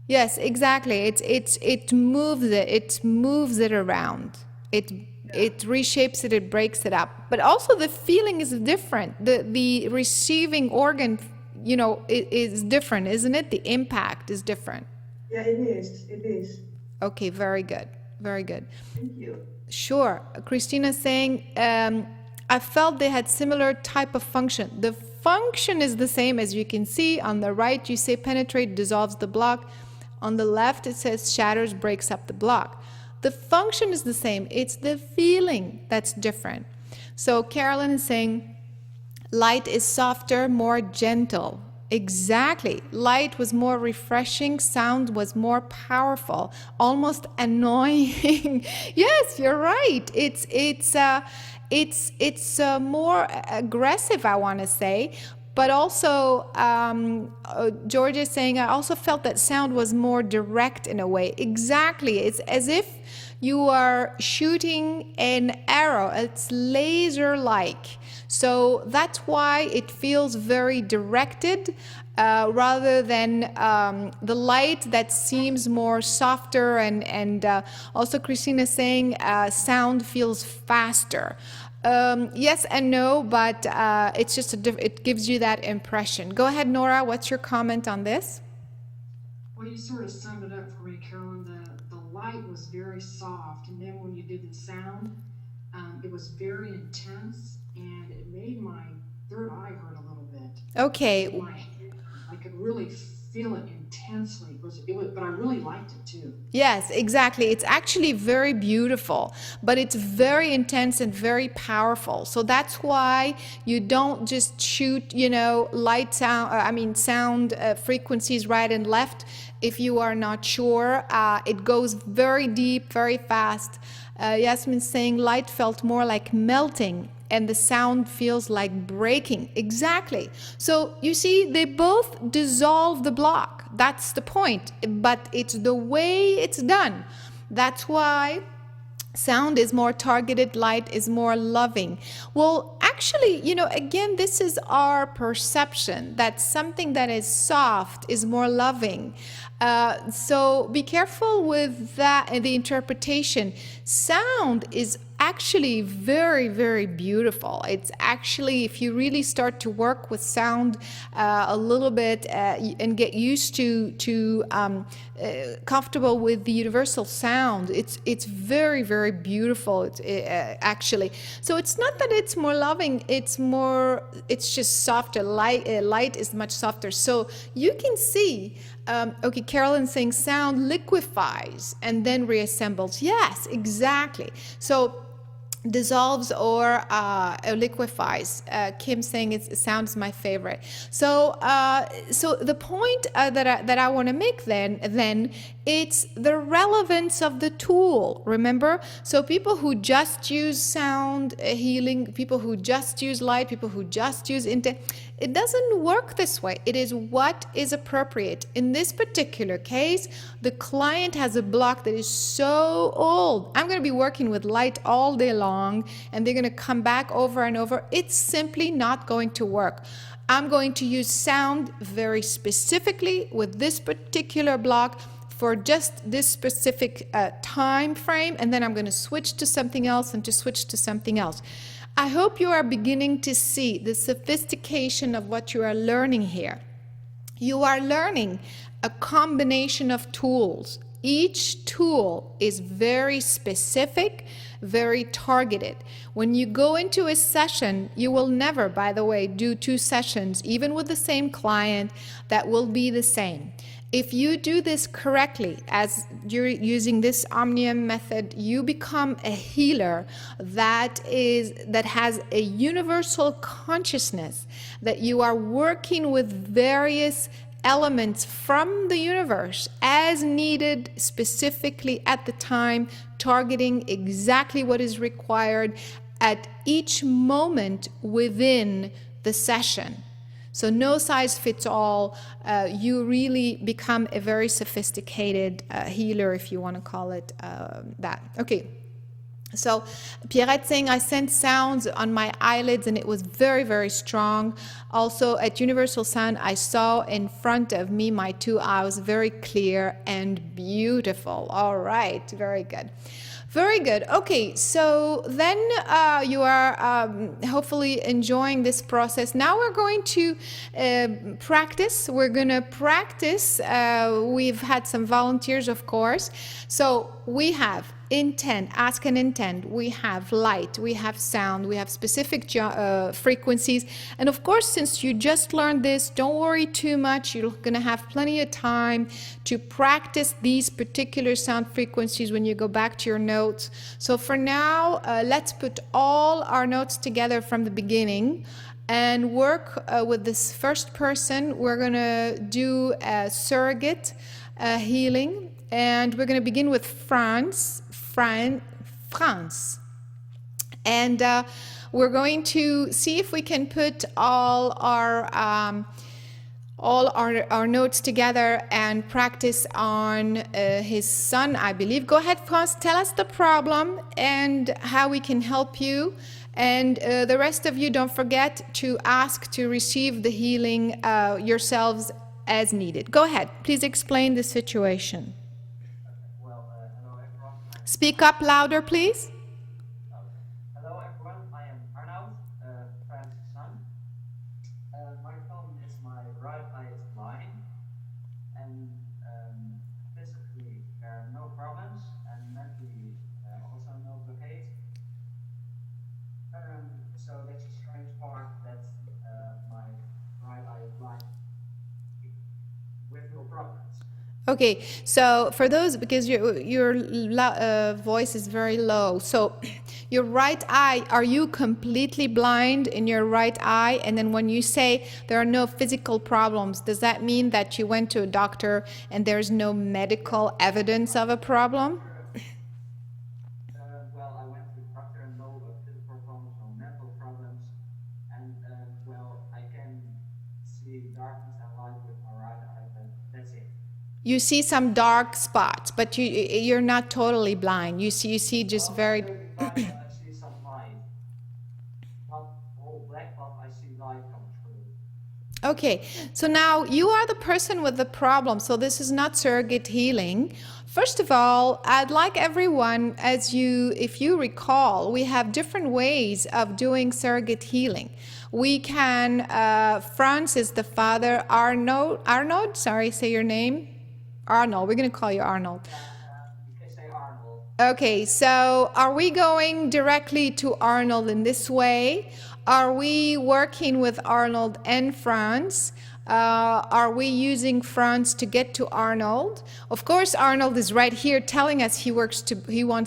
Yes, exactly. It moves it. It moves it around. It reshapes it. It breaks it up. But also the feeling is different. The receiving organ, you know, is different, isn't it? The impact is different. Yeah, it is. It is. Okay, very good. Very good. Thank you. Sure. Christina's saying, I felt they had similar type of function. The function is the same, as you can see. On the right, you say penetrate, dissolves the block. On the left, it says shatters, breaks up the block. The function is the same. It's the feeling that's different. So Carolyn is saying, light is softer, more gentle. Exactly. Light was more refreshing. Sound was more powerful, almost annoying. Yes, you're right. It's more aggressive, I want to say. But also, George is saying, I also felt that sound was more direct in a way. Exactly. It's as if you are shooting an arrow. It's laser-like. So that's why it feels very directed rather than the light that seems more softer. And also Christina is saying sound feels faster. Yes and no, but it's just it gives you that impression. Go ahead, Nora. What's your comment on this? Well, you sort of summed it up for me, Carolyn. The light was very soft, and then when you did the sound, it was very intense, and it made my third eye hurt a little bit. Okay. I could really feel it intensely. But I really liked it too. Yes, exactly. It's actually very beautiful, but it's very intense and very powerful. So that's why you don't just shoot, light sound, sound frequencies right and left if you are not sure. It goes very deep, very fast. Yasmin's saying light felt more like melting and the sound feels like breaking. Exactly. So you see, they both dissolve the block. That's the point. But it's the way it's done. That's why sound is more targeted, light is more loving. Well, actually, again, this is our perception that something that is soft is more loving. So be careful with that and the interpretation. Sound is actually very, very beautiful. It's actually, if you really start to work with sound a little bit and get used to comfortable with the universal sound, it's very, very beautiful. It's actually, so it's not that it's more loving. It's just softer. Light is much softer. So you can see. Okay, Carolyn saying sound liquefies and then reassembles. Yes, exactly. So dissolves or liquefies. Kim saying sound is my favorite. So the point that I want to make then it's the relevance of the tool. Remember, so people who just use sound healing, people who just use light, people who just use intent. It doesn't work this way. It is what is appropriate. In this particular case, the client has a block that is so old. I'm going to be working with light all day long, and they're going to come back over and over. It's simply not going to work. I'm going to use sound very specifically with this particular block for just this specific time frame, and then I'm going to switch to something else and to switch to something else. I hope you are beginning to see the sophistication of what you are learning here. You are learning a combination of tools. Each tool is very specific, very targeted. When you go into a session, you will never, by the way, do 2 sessions, even with the same client, that will be the same. If you do this correctly, as you're using this Omnium method, you become a healer that has a universal consciousness, that you are working with various elements from the universe as needed, specifically at the time, targeting exactly what is required at each moment within the session. So no size fits all. You really become a very sophisticated healer, if you want to call it that. Okay. So Pierrette saying, I sent sounds on my eyelids and it was very, very strong. Also at Universal Sound, I saw in front of me my 2 eyes, very clear and beautiful. All right, very good. Very good. Okay, so then you are hopefully enjoying this process. Now we're going to practice. We're going to practice. We've had some volunteers, of course. So we have intent, ask and intent. We have light, we have sound, we have specific frequencies. And of course, since you just learned this, don't worry too much. You're going to have plenty of time to practice these particular sound frequencies when you go back to your notes. So for now, let's put all our notes together from the beginning and work with this first person. We're going to do a surrogate healing, and we're going to begin with France. And we're going to see if we can put all our notes together and practice on his son, I believe. Go ahead, France, tell us the problem and how we can help you. And the rest of you, don't forget to ask to receive the healing yourselves as needed. Go ahead, please explain the situation. Speak up louder, please. Hello everyone, I am Arnoud, France's son. My problem is my right eye is blind, and physically there are no problems, and mentally also no blockade. So that's a strange part that my right eye is blind. With Okay, so for those, because your voice is very low, so your right eye, are you completely blind in your right eye? And then when you say there are no physical problems, does that mean that you went to a doctor and there's no medical evidence of a problem? Well, I went to the doctor and no physical problems, no mental problems, and well, I can see darkness and light with my right eye, but that's it. You see some dark spots, but you're not totally blind. You see just very. I see some light. Not all black, but I see light coming through. Okay, so now you are the person with the problem. So this is not surrogate healing. First of all, I'd like everyone, if you recall, we have different ways of doing surrogate healing. We can, Franz is the father, Arnold, sorry, say your name. Arnold, we're going to call you Arnold. You can say Arnold. Okay, so are we going directly to Arnold in this way? Are we working with Arnold and Franz? Are we using Franz to get to Arnold? Of course, Arnold is right here telling us he wants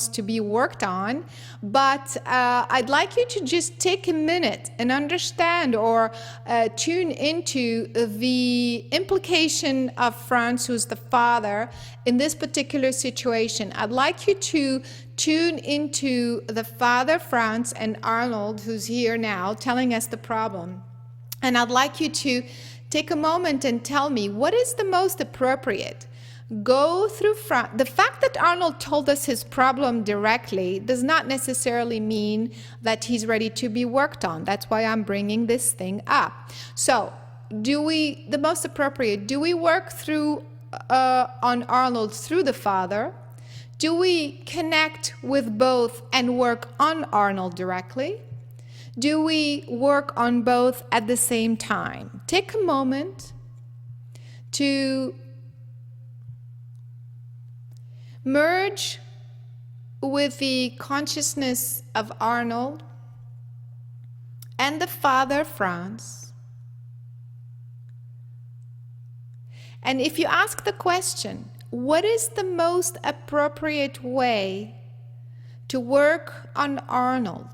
to be worked on, but I'd like you to just take a minute and understand or tune into the implication of Franz, who's the father, in this particular situation. I'd like you to tune into the father, Franz, and Arnold, who's here now, telling us the problem. And I'd like you to take a moment and tell me what is the most appropriate. Go through the fact that Arnold told us his problem directly does not necessarily mean that he's ready to be worked on. That's why I'm bringing this thing up. So the most appropriate, do we work through on Arnold through the father? Do we connect with both and work on Arnold directly? Do we work on both at the same time? Take a moment to merge with the consciousness of Arnold and the father, Franz. And if you ask the question, what is the most appropriate way to work on Arnold?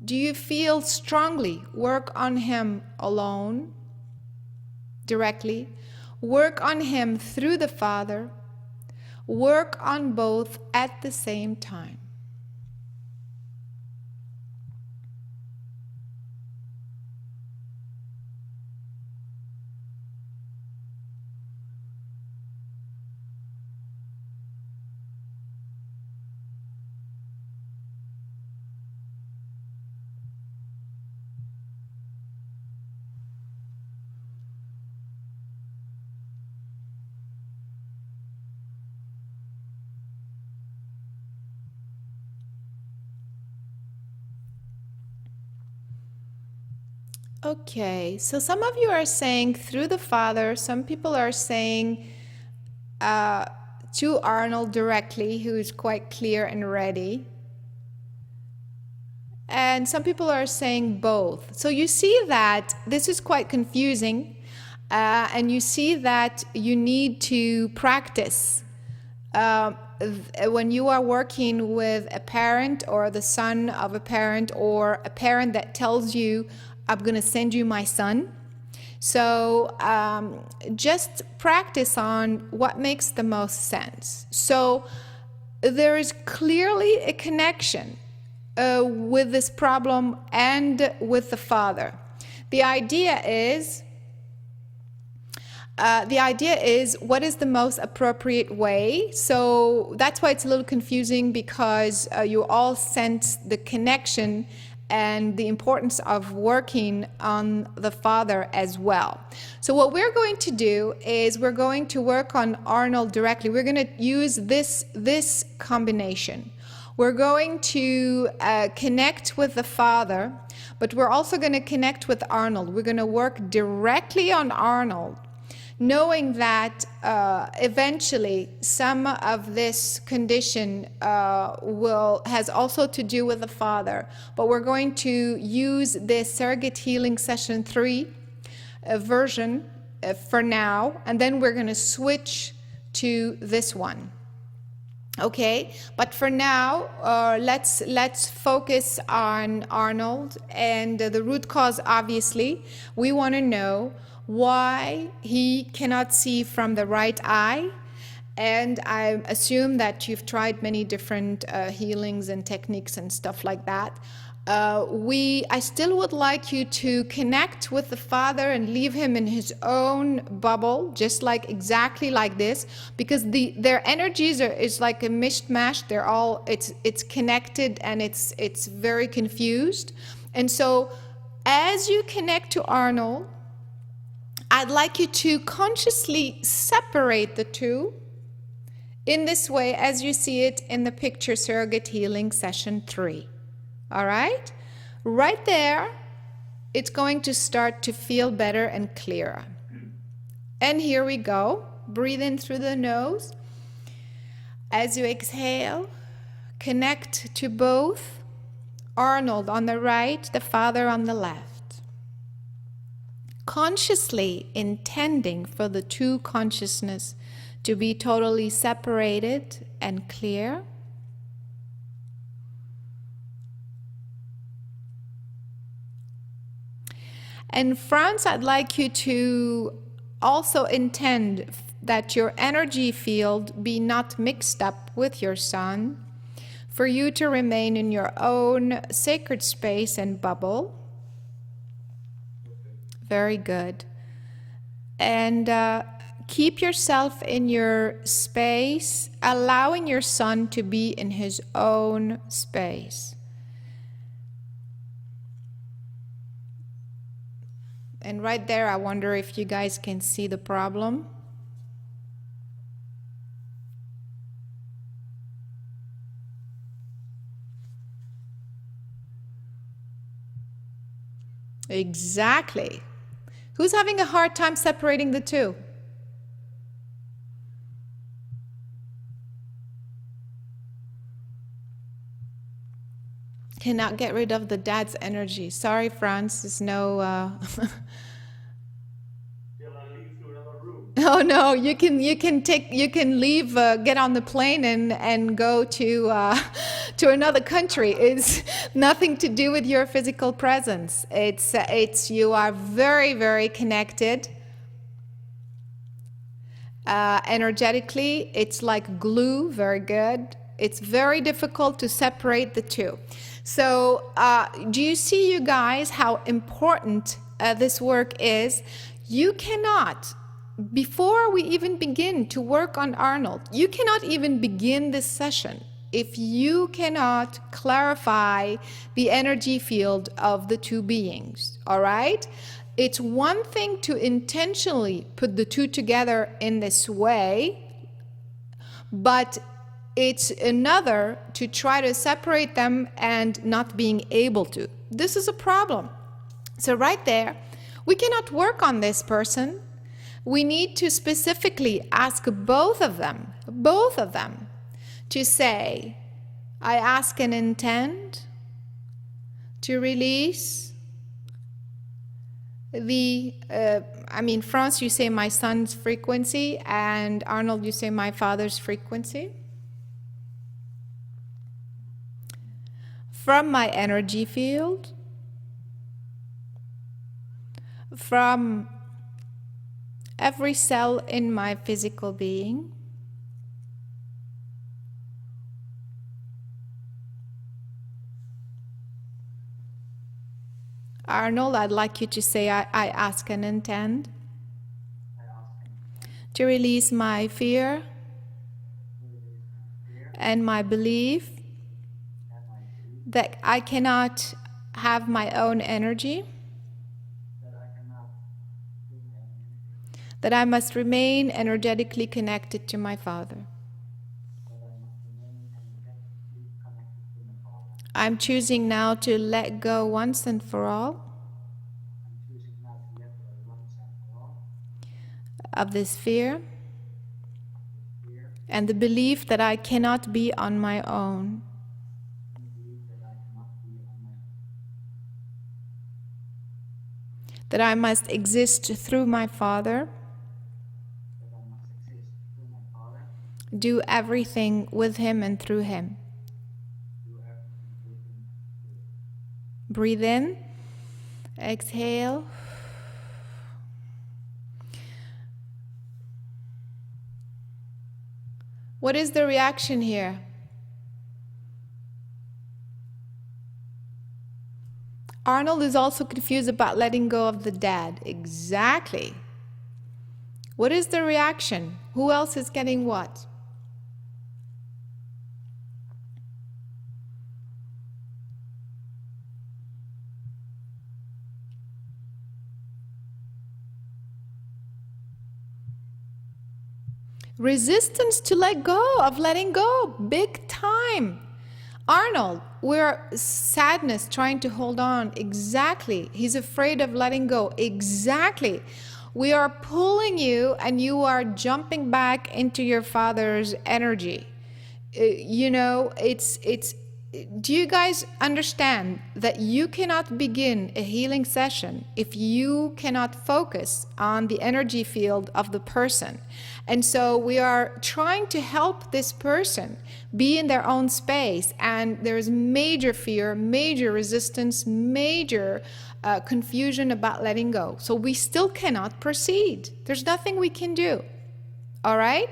Do you feel strongly work on him alone, directly? Work on him through the Father? Work on both at the same time? Okay, so some of you are saying through the Father, some people are saying to Arnold directly, who is quite clear and ready. And some people are saying both. So you see that this is quite confusing, and you see that you need to practice. When you are working with a parent or the son of a parent or a parent that tells you, I'm going to send you my son. So just practice on what makes the most sense. So there is clearly a connection with this problem and with the father. The idea is what is the most appropriate way. So that's why it's a little confusing, because you all sense the connection and the importance of working on the father as well. So what we're going to do is we're going to work on Arnold directly. We're going to use this combination. We're going to connect with the father, but we're also going to connect with Arnold. We're going to work directly on Arnold, knowing that eventually some of this condition has also to do with the father. But we're going to use the Surrogate Healing Session 3 version for now, and then we're going to switch to this one. Okay, but for now, let's focus on Arnold and the root cause. Obviously, we want to know why he cannot see from the right eye. And I assume that you've tried many different healings and techniques and stuff like that. I still would like you to connect with the Father and leave him in his own bubble, just like exactly like this, because their energies is like a mishmash. They're all it's connected and it's very confused. And so, as you connect to Arnold, I'd like you to consciously separate the two in this way, as you see it in the picture Surrogate Healing Session 3. All right? Right there, it's going to start to feel better and clearer. And here we go. Breathe in through the nose. As you exhale, connect to both. Arnold on the right, the Father on the left. Consciously intending for the two consciousness to be totally separated and clear. And Franz, I'd like you to also intend that your energy field be not mixed up with your son, for you to remain in your own sacred space and bubble. Very good. And keep yourself in your space, allowing your son to be in his own space. And right there, I wonder if you guys can see the problem. Exactly. Who's having a hard time separating the two? Cannot get rid of the dad's energy. Sorry, Franz, there's no... Oh no, you can leave, get on the plane and go to another country. It's nothing to do with your physical presence. It's you are very, very connected. Energetically, it's like glue. Very good. It's very difficult to separate the two. So, do you see, you guys, how important this work is? You cannot. Before we even begin to work on Arnold, you cannot even begin this session if you cannot clarify the energy field of the two beings, all right? It's one thing to intentionally put the two together in this way, but it's another to try to separate them and not being able to. This is a problem. So right there, we cannot work on this person. We need to specifically ask both of them, to say, I ask and intend to release the, Franz, you say my son's frequency, and Arnold, you say my father's frequency. From my energy field, from every cell in my physical being, Arnold, I'd like you to say, I ask and intend to release my fear and my belief that I cannot have my own energy, that I must remain energetically connected to my Father. I'm choosing now to let go once and for all of this fear and the belief that I cannot be on my own. That I must exist through my Father, Do everything with him and through him. Breathe in. Exhale. What is the reaction here? Arnold is also confused about letting go of the dad. Exactly. What is the reaction? Who else is getting what? Resistance to let go, of letting go, big time. Arnold, we're sadness trying to hold on. Exactly. He's afraid of letting go. Exactly. We are pulling you and you are jumping back into your father's energy. You know, do you guys understand that you cannot begin a healing session if you cannot focus on the energy field of the person? And so we are trying to help this person be in their own space, and there's major fear, major resistance, major confusion about letting go. So we still cannot proceed. There's nothing we can do. All right?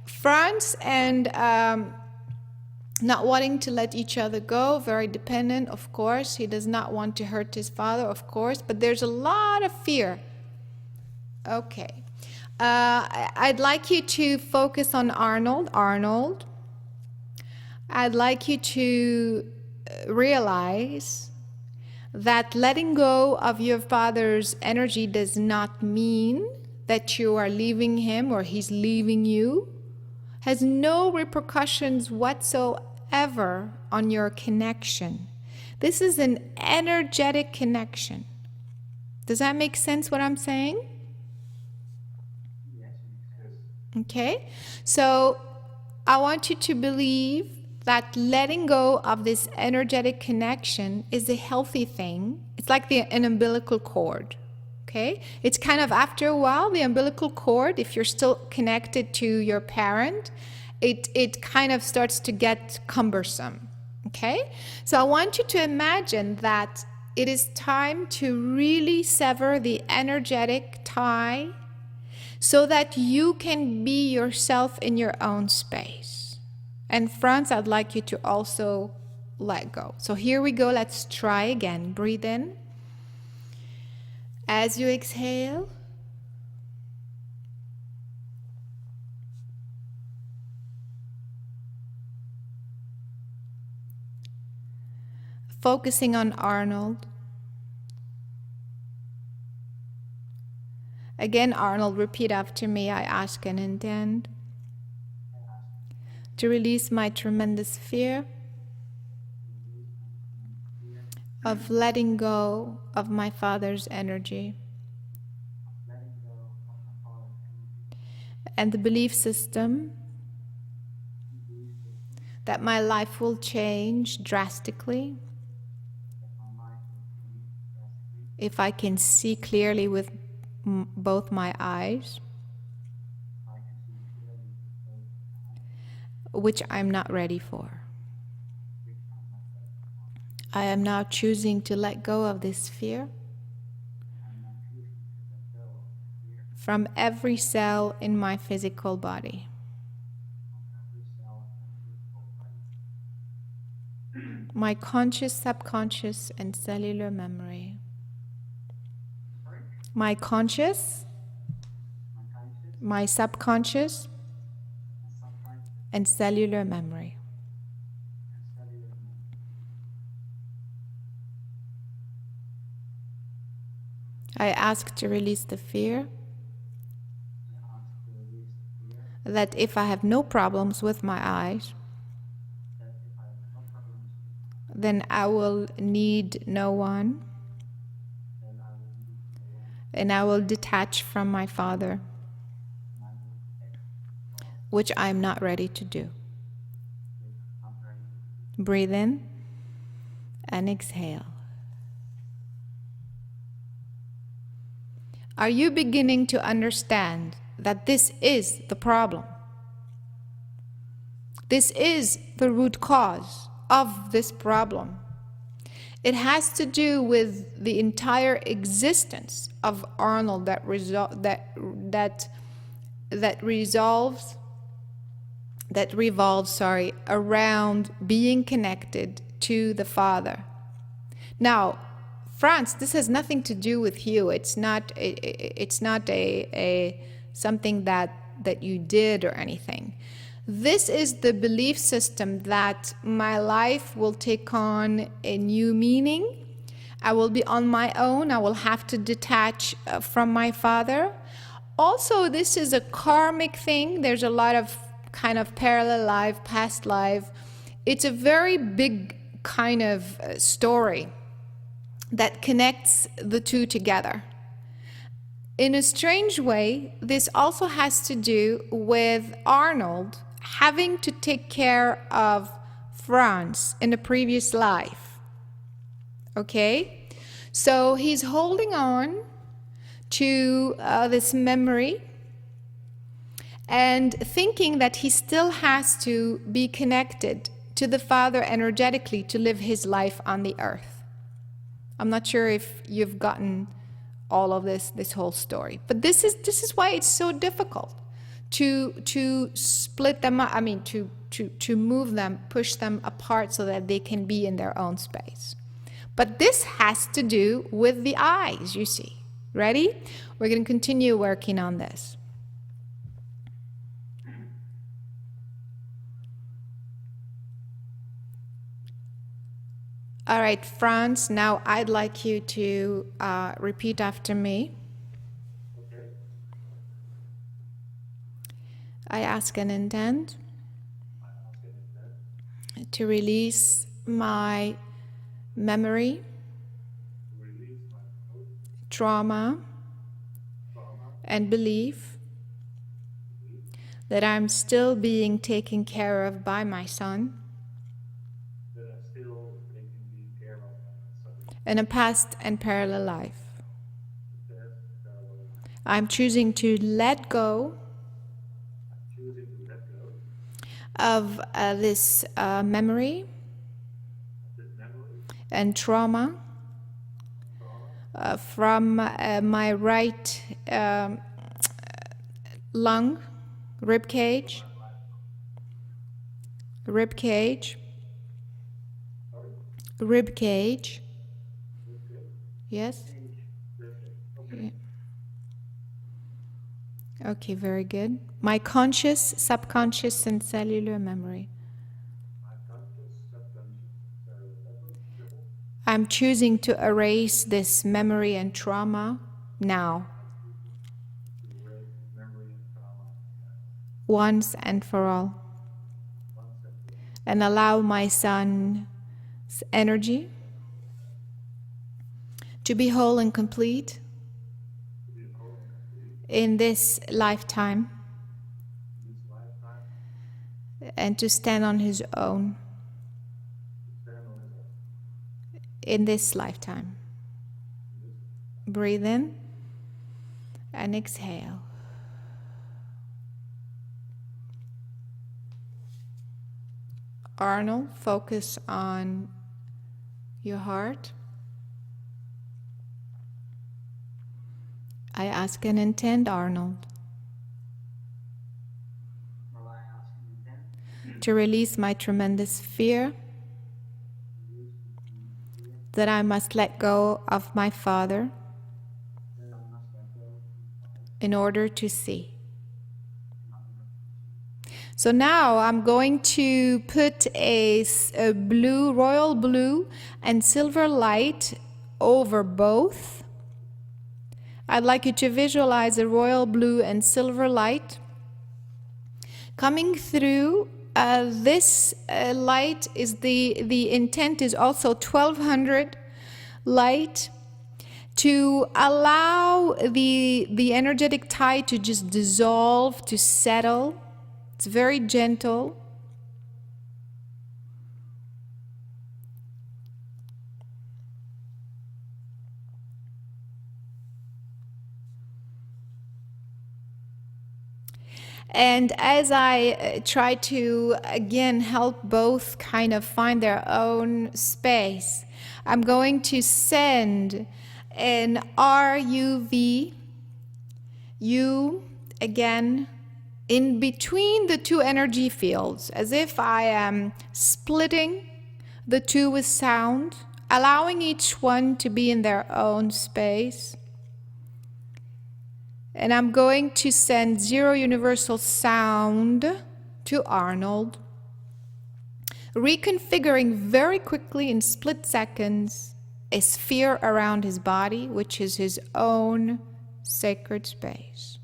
Franz and not wanting to let each other go, very dependent, of course. He does not want to hurt his father, of course, but there's a lot of fear. Okay. I'd like you to focus on Arnold. Arnold, I'd like you to realize that letting go of your father's energy does not mean that you are leaving him or he's leaving you. Has no repercussions whatsoever on your connection. This is an energetic connection. Does that make sense what I'm saying? Okay, so I want you to believe that letting go of this energetic connection is a healthy thing. It's like an umbilical cord. Okay, it's kind of, after a while, the umbilical cord, if you're still connected to your parent, it kind of starts to get cumbersome. Okay, so I want you to imagine that it is time to really sever the energetic tie so that you can be yourself in your own space. And Franz, I'd like you to also let go. So here we go. Let's try again. Breathe in. As you exhale, focusing on Arnold. Again, Arnold, repeat after me. I ask and intend to release my tremendous fear of letting go of my father's energy and the belief system that my life will change drastically if I can see clearly with both my eyes, which I'm not ready for. I am now choosing to let go of this fear from every cell in my physical body. My conscious, subconscious, and cellular memory. My conscious, my subconscious, and cellular memory. I ask to release the fear that if I have no problems with my eyes, then I will need no one, and I will detach from my father, which I am not ready to do. Breathe in and exhale. Are you beginning to understand that this is the problem? This is the root cause of this problem. It has to do with the entire existence of Arnold that revolves around being connected to the Father. Now, Franz, this has nothing to do with you. It's not a something that you did or anything. This is the belief system that my life will take on a new meaning. I will be on my own. I will have to detach from my Father. Also, this is a karmic thing. There's a lot of kind of parallel life, past life. It's a very big kind of story that connects the two together. In a strange way, this also has to do with Arnold having to take care of Franz in a previous life. Okay? So he's holding on to this memory and thinking that he still has to be connected to the Father energetically to live his life on the earth. I'm not sure if you've gotten all of this whole story, but this is why it's so difficult to split them up. I mean, to move them, push them apart so that they can be in their own space. But this has to do with the eyes, you see. Ready? We're going to continue working on this. All right, Franz, now I'd like you to repeat after me. Okay. I ask and intend I ask and intend to release my memory, to release my emotion, trauma, trauma, and belief that I'm still being taken care of by my son that I'm still taking care of my son. in a past and parallel life. That's parallel. I'm choosing to let go I'm choosing to let go of this memory of this memory, and trauma trauma, from my right lung, rib cage, rib cage, sorry, rib cage. okay, Yes? perfect, okay. Yeah. Okay, very good. My conscious, subconscious, and cellular memory. My conscious, subconscious, cellular level, I'm choosing to erase this memory and trauma now, to erase memory and trauma once and for all, once and for all, and allow my son's energy to be whole and complete to be whole and complete in this lifetime in this lifetime, and to stand on his own to stand on his own. in this lifetime. Breathe in and exhale. Arnold, focus on your heart. I ask and intend, Arnold, Well, I ask and intend to release my tremendous fear that I must let go of my Father that I must let go in order to see. So now I'm going to put a blue, royal blue and silver light over both. I'd like you to visualize a royal blue and silver light coming through. This light is the intent is also 1200 light to allow the energetic tide to just dissolve, to settle. It's very gentle. And as I try to again help both kind of find their own space, I'm going to send an RUV, U again, in between the two energy fields, as if I am splitting the two with sound, allowing each one to be in their own space. And I'm going to send zero universal sound to Arnold, reconfiguring very quickly in split seconds a sphere around his body, which is his own sacred space.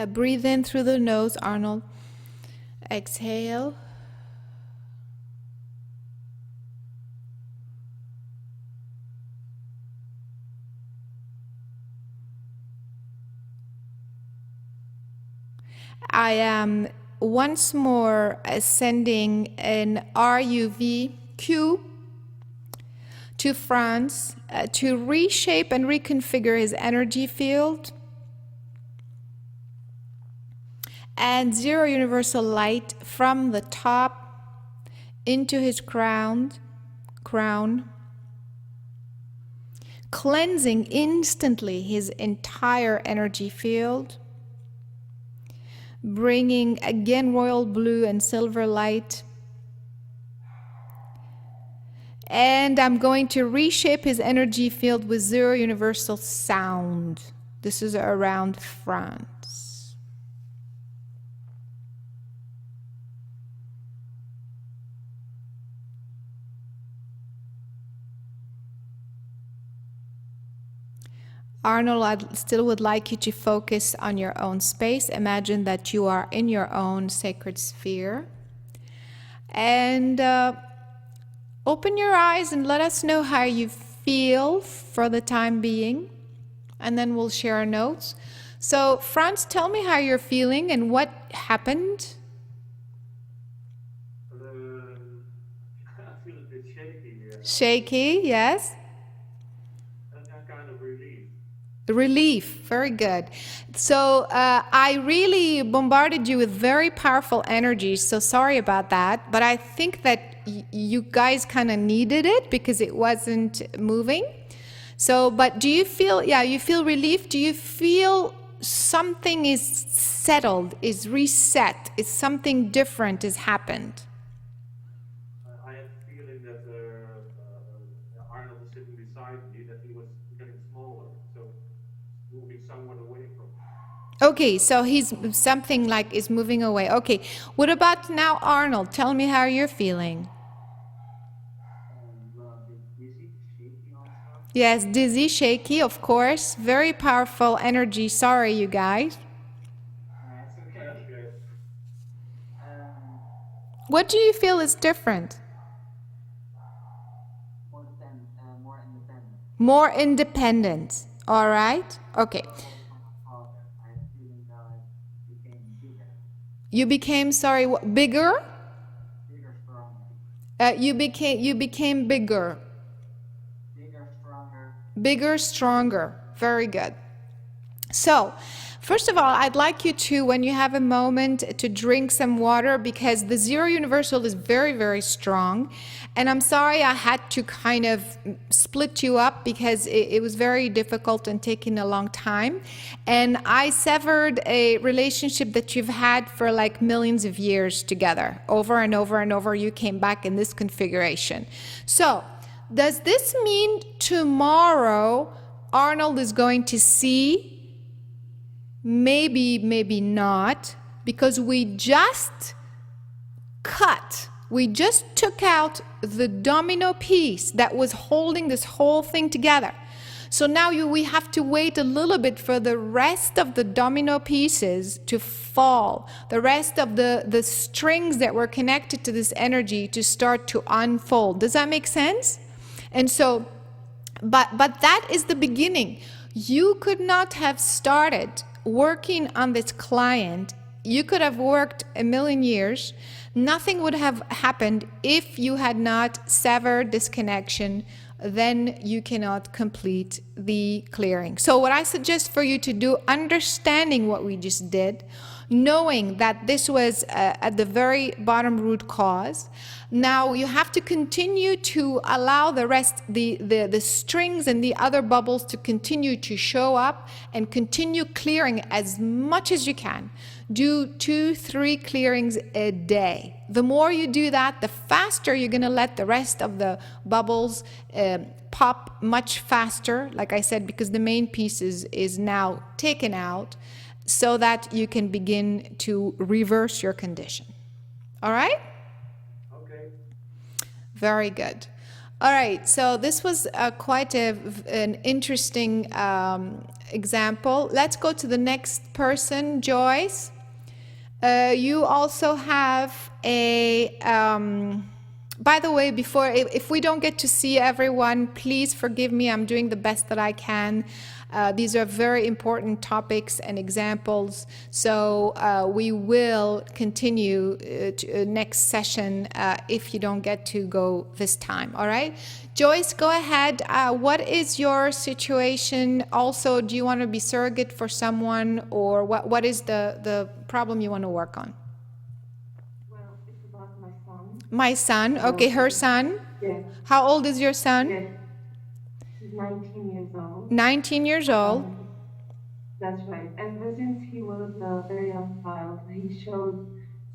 Breathe in through the nose, Arnold. Exhale. I am once more sending an RUVQ to France to reshape and reconfigure his energy field. And zero universal light from the top into his crown, cleansing instantly his entire energy field, bringing again royal blue and silver light. And I'm going to reshape his energy field with zero universal sound. This is around France. Arnold, I still would like you to focus on your own space. Imagine that you are in your own sacred sphere. And open your eyes and let us know how you feel for the time being. And then we'll share our notes. So, Franz, tell me how you're feeling and what happened. I feel a bit shaky here. Shaky, yes. Kind of relief. Relief, very good. So I really bombarded you with very powerful energy, so sorry about that. But I think that you guys kind of needed it because it wasn't moving. So, but do you feel, you feel relief? Do you feel something is settled, is reset, is something different has happened? I had the feeling that Arnold was sitting beside me, that he was getting smaller, so moving somewhat away from me. Okay, so he's something like is moving away. Okay, what about now, Arnold? Tell me how you're feeling. A bit dizzy, shaky also. Yes, dizzy, shaky, of course. Very powerful energy. Sorry, you guys. It's okay. Okay. What do you feel is different? More independent. More independent. All right. Okay. I had a feeling that I became bigger, You became, sorry, what, bigger? stronger. You became bigger. Bigger, stronger. Bigger, stronger. Very good. So, first of all, I'd like you to, when you have a moment, to drink some water because the zero universal is very, very strong. And I'm sorry I had to kind of split you up because it was very difficult and taking a long time. And I severed a relationship that you've had for like millions of years together. Over and over and over, you came back in this configuration. So, does this mean tomorrow Arnold is going to see? Maybe, maybe not, because we just took out the domino piece that was holding this whole thing together. So now we have to wait a little bit for the rest of the domino pieces to fall, the rest of the strings that were connected to this energy to start to unfold. Does that make sense? And so, but that is the beginning. You could not have started working on this client. You could have worked a million years. Nothing would have happened if you had not severed this connection. Then you cannot complete the clearing. So what I suggest for you to do, understanding what we just did, knowing that this was at the very bottom root cause, now you have to continue to allow the rest, the strings and the other bubbles to continue to show up and continue clearing as much as you can. Do 2-3 clearings a day. The more you do that, the faster you're going to let the rest of the bubbles pop much faster, like I said, because the main piece is now taken out, so that you can begin to reverse your condition. All right? Okay. Very good. All right, so this was quite an interesting example. Let's go to the next person, Joyce. You also have a, by the way, before, if we don't get to see everyone, please forgive me, I'm doing the best that I can. These are very important topics and examples, so we will continue to, next session if you don't get to go this time, all right? Joyce, go ahead. What is your situation? Also, do you want to be surrogate for someone, or what is the problem you want to work on? Well, it's about my son. My son, okay, her son. Yes, How old is your son? yes. He's 19 years old. 19 years old. That's right. Ever since he was a very young child, he showed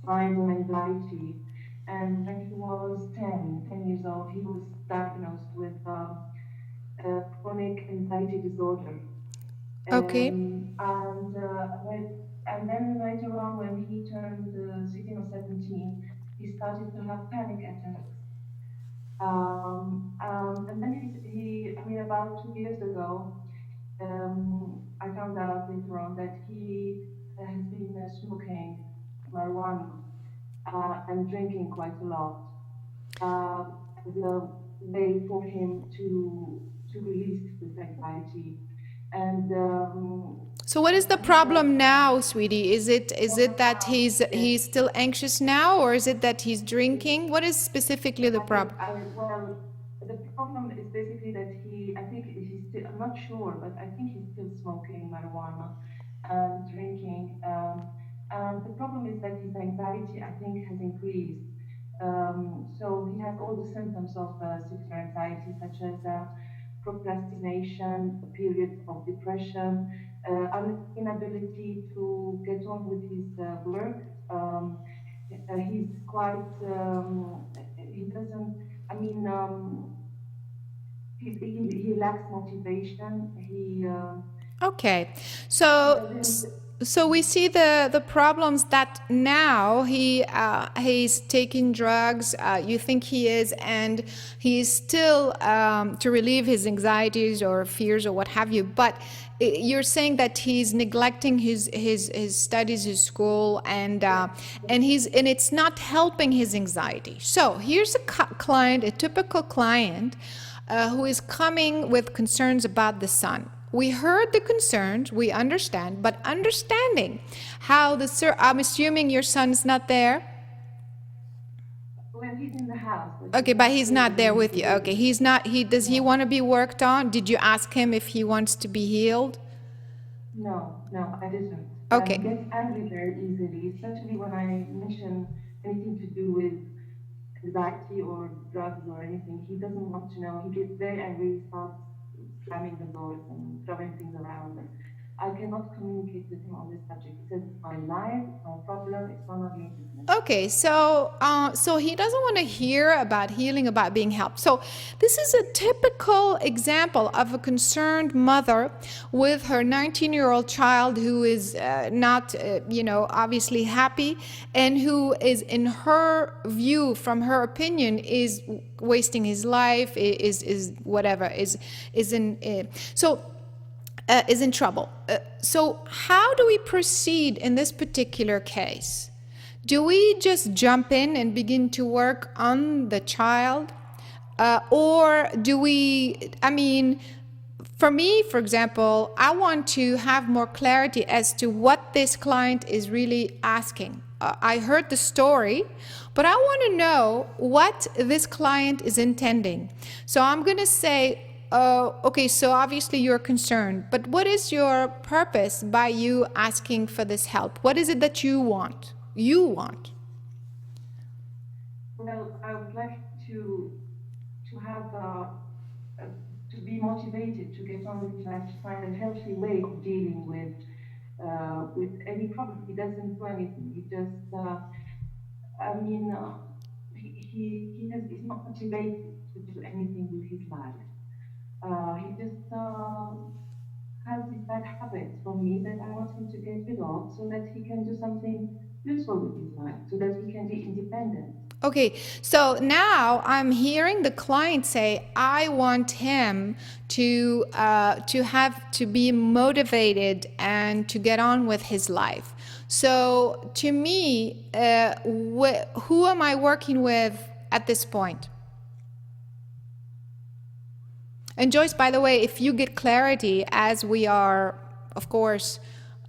signs of anxiety. And when he was 10 years old, he was diagnosed with a chronic anxiety disorder. Okay. And then later on, when he turned 16 or 17, he started to have panic attacks. And then about 2 years ago, I found out later on that he has been smoking marijuana and drinking quite a lot as a way for him to release this anxiety. And So what is the problem now, sweetie? Is it that he's still anxious now, or is it that he's drinking? What is specifically the problem? Well, the problem is basically that I'm not sure, but I think he's still smoking marijuana and drinking. And the problem is that his anxiety, I think, has increased. So he has all the symptoms of severe anxiety, such as procrastination, periods of depression, inability to get on with his work. He's quite, he doesn't, he lacks motivation. Okay, so we see the problems that now he's taking drugs. You think he is, and he's still to relieve his anxieties or fears or what have you. But you're saying that he's neglecting his studies, his school, and it's not helping his anxiety. So here's a client, a typical client, who is coming with concerns about the son. We heard the concerns, we understand, but understanding how I'm assuming your son's not there? Well, he's in the house. Okay, but he's not there with you. Okay, does he want to be worked on? Did you ask him if he wants to be healed? No, I didn't. Okay. He gets angry very easily, especially when I mention anything to do with anxiety or drugs or anything. He doesn't want to know. He gets very angry, starts slamming the doors and throwing things around. And I cannot communicate with him on this subject. He says it's my life, it's my problem, it's none of your business. Okay, so he doesn't want to hear about healing, about being helped. So this is a typical example of a concerned mother with her 19-year-old child who is not, obviously happy, and who is, in her view, from her opinion, is wasting his life, is in trouble. So how do we proceed in this particular case? Do we just jump in and begin to work on the child? Or do we, For me, for example, I want to have more clarity as to what this client is really asking. I heard the story, but I want to know what this client is intending. So I'm going to say, okay, so obviously you're concerned, but what is your purpose by you asking for this help? What is it that you want? Well, I would like to have to be motivated to get on with life, to find a healthy way of dealing with any problem. He doesn't do anything. He just, he's not motivated to do anything with his life. He just has these bad habits for me that I want him to get rid of so that he can do something useful with his life, so that he can be independent. Okay, so now I'm hearing the client say, I want him to have to be motivated and to get on with his life. So to me, who am I working with at this point? And Joyce, by the way, if you get clarity as we are, of course,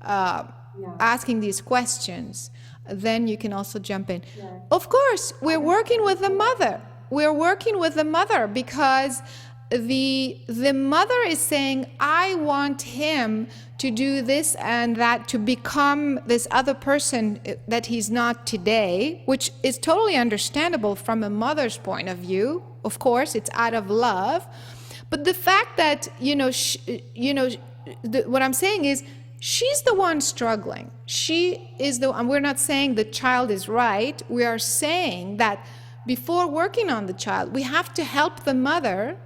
asking these questions, then you can also jump in. Yeah. Of course, we're working with the mother. We're working with the mother because the mother is saying, I want him to do this and that, to become this other person that he's not today, which is totally understandable from a mother's point of view. Of course, it's out of love. But the fact that, what I'm saying is, she's the one struggling. She is and we're not saying the child is right. We are saying that before working on the child, we have to help the mother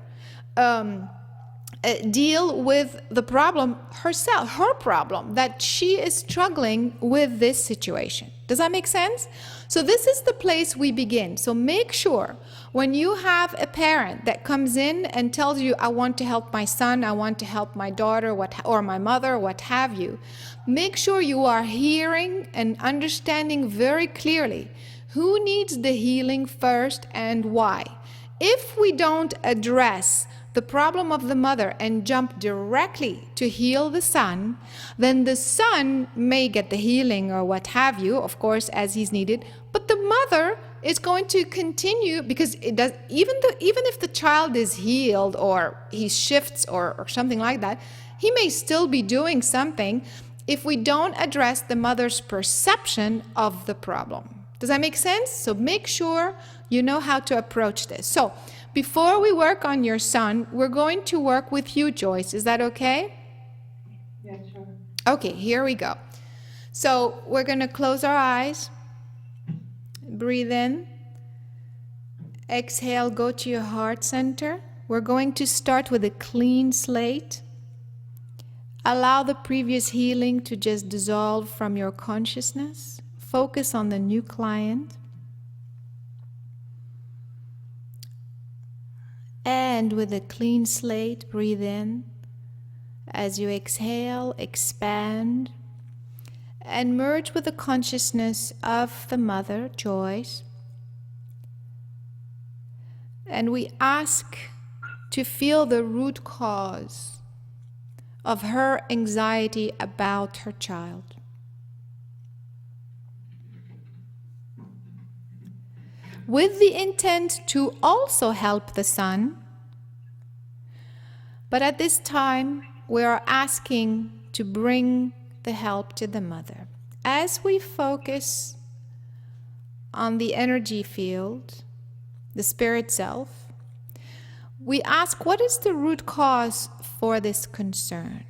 deal with the problem herself, her problem, that she is struggling with this situation. Does that make sense? So this is the place we begin. So make sure when you have a parent that comes in and tells you, I want to help my son, I want to help my daughter, or my mother, what have you, make sure you are hearing and understanding very clearly who needs the healing first and why. If we don't address the problem of the mother and jump directly to heal the son, then the son may get the healing or what have you, of course, as he's needed, but the mother is going to continue, because it does, even if the child is healed or he shifts or something like that, he may still be doing something if we don't address the mother's perception of the problem. Does that make sense? So make sure you know how to approach this. So before we work on your son, we're going to work with you, Joyce. Is that okay? Yeah, sure. Okay, here we go. So we're going to close our eyes. Breathe in. Exhale, go to your heart center. We're going to start with a clean slate. Allow the previous healing to just dissolve from your consciousness. Focus on the new client. And with a clean slate, breathe in. As you exhale, expand and merge with the consciousness of the mother, Joyce. And we ask to feel the root cause of her anxiety about her child. With the intent to also help the son, but at this time we are asking to bring the help to the mother. As we focus on the energy field, the spirit self, we ask, what is the root cause for this concern?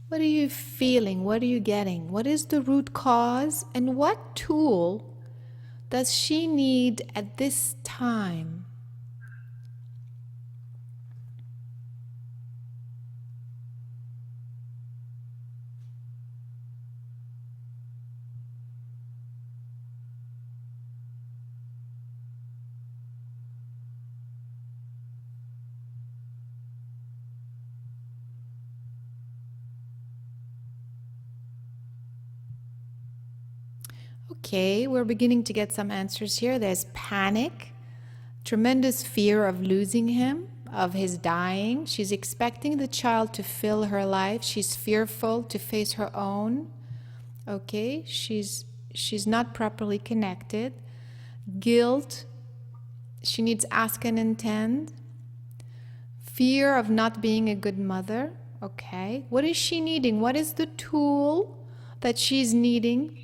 What are you feeling? What are you getting? What is the root cause? And what tool does she need at this time? Okay, we're beginning to get some answers here. There's panic, tremendous fear of losing him, of his dying. She's expecting the child to fill her life. She's fearful to face her own. Okay, she's not properly connected. Guilt, she needs ask and intend. Fear of not being a good mother. Okay, what is she needing? What is the tool that she's needing?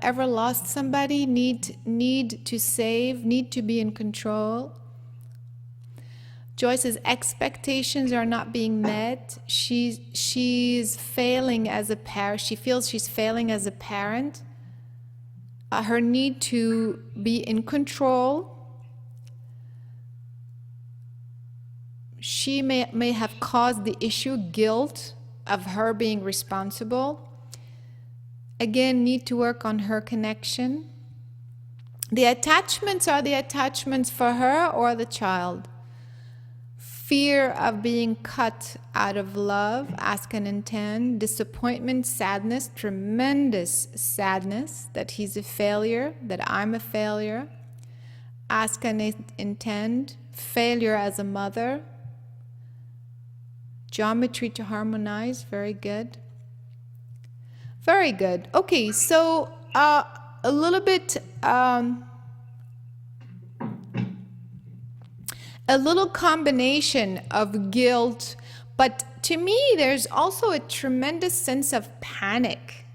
Ever lost somebody, need to save, need to be in control. Joyce's expectations are not being met. She's failing as a parent. She feels she's failing as a parent. Her need to be in control. She may have caused the issue, guilt of her being responsible. Again, need to work on her connection. The attachments are the attachments for her or the child. Fear of being cut out of love, ask and intend. Disappointment, sadness, tremendous sadness that he's a failure, that I'm a failure. Ask and intend. Failure as a mother. Geometry to harmonize, very good. Very good. Okay, so a little bit, a little combination of guilt, but to me, there's also a tremendous sense of panic.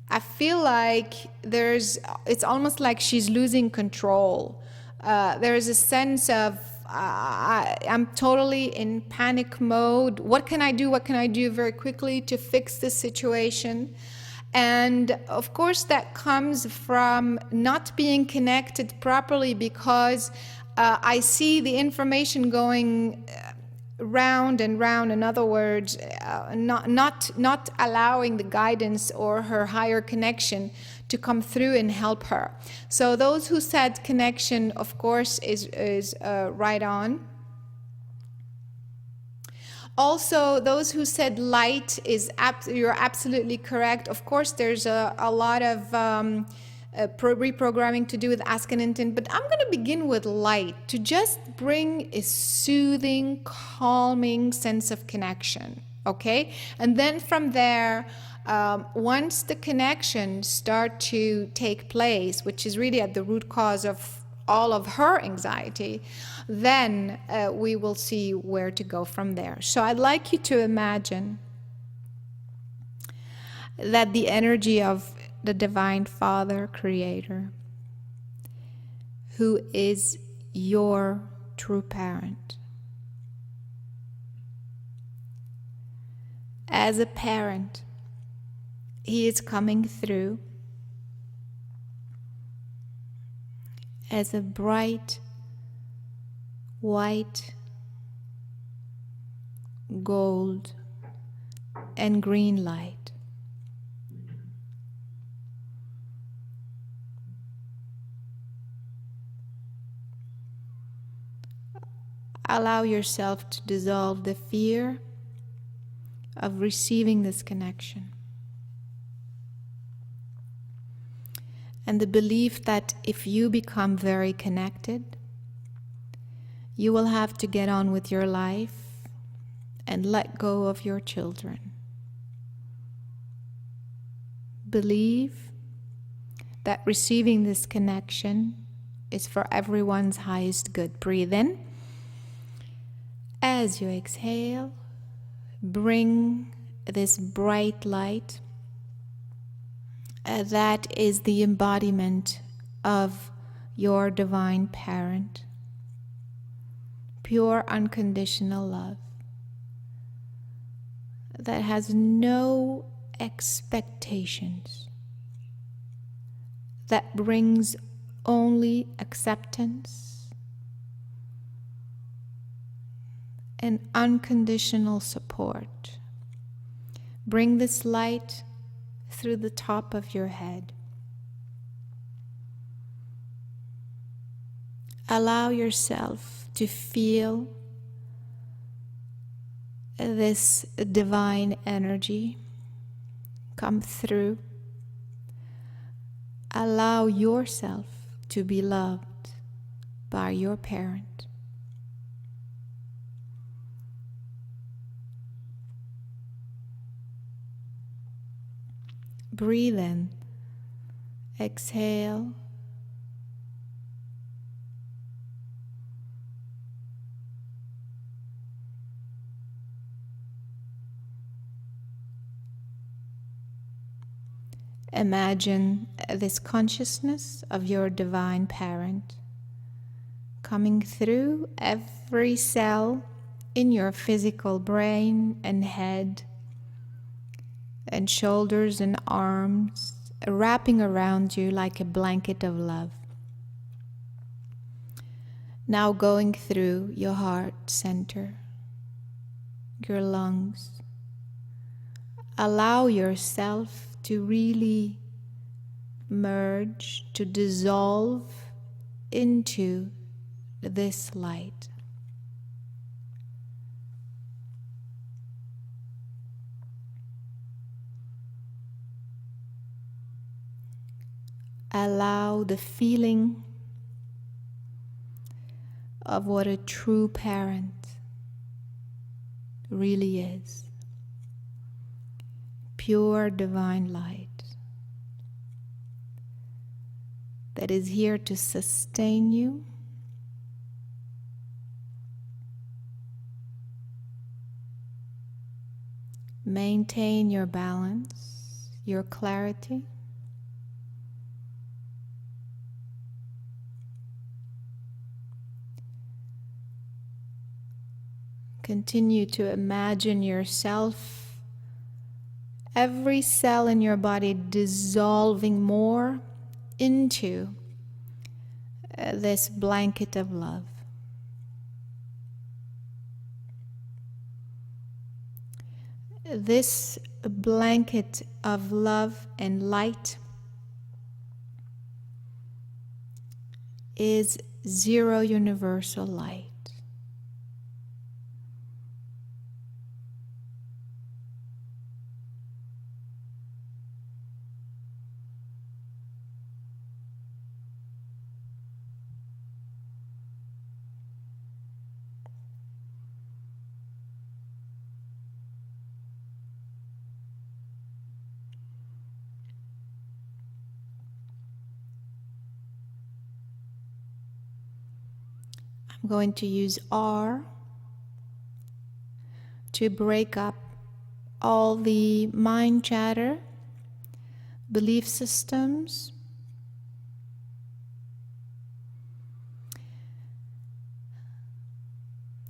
I feel like it's almost like she's losing control. There's a sense of, I'm totally in panic mode. What can I do? What can I do very quickly to fix this situation? And of course, that comes from not being connected properly, because I see the information going round and round. In other words, not allowing the guidance or her higher connection to come through and help her. So those who said connection, of course, is right on. Also, those who said light, you're absolutely correct. Of course, there's a lot of reprogramming to do with ask and intend, but I'm going to begin with light to just bring a soothing, calming sense of connection, okay? And then from there, once the connections start to take place, which is really at the root cause of all of her anxiety, then we will see where to go from there. So I'd like you to imagine that the energy of the Divine Father, Creator, who is your true parent, as a parent, He is coming through as a bright, white, gold, and green light. Allow yourself to dissolve the fear of receiving this connection, and the belief that if you become very connected, you will have to get on with your life and let go of your children. Believe that receiving this connection is for everyone's highest good. Breathe in. As you exhale, bring this bright light that is the embodiment of your divine parent. Pure unconditional love that has no expectations that brings only acceptance and unconditional support. Bring this light through the top of your head. Allow yourself to feel this divine energy come through. Allow yourself to be loved by your parent. Breathe in, exhale, imagine this consciousness of your divine parent coming through every cell in your physical brain and head and shoulders and arms, wrapping around you like a blanket of love. Now going through your heart center, your lungs. Allow yourself to really merge, to dissolve into this light. Allow the feeling of what a true parent really is. Pure divine light that is here to sustain you, maintain your balance, your clarity. Continue to imagine yourself, every cell in your body dissolving more into this blanket of love. This blanket of love and light is zero universal light. I'm going to use R to break up all the mind chatter, belief systems,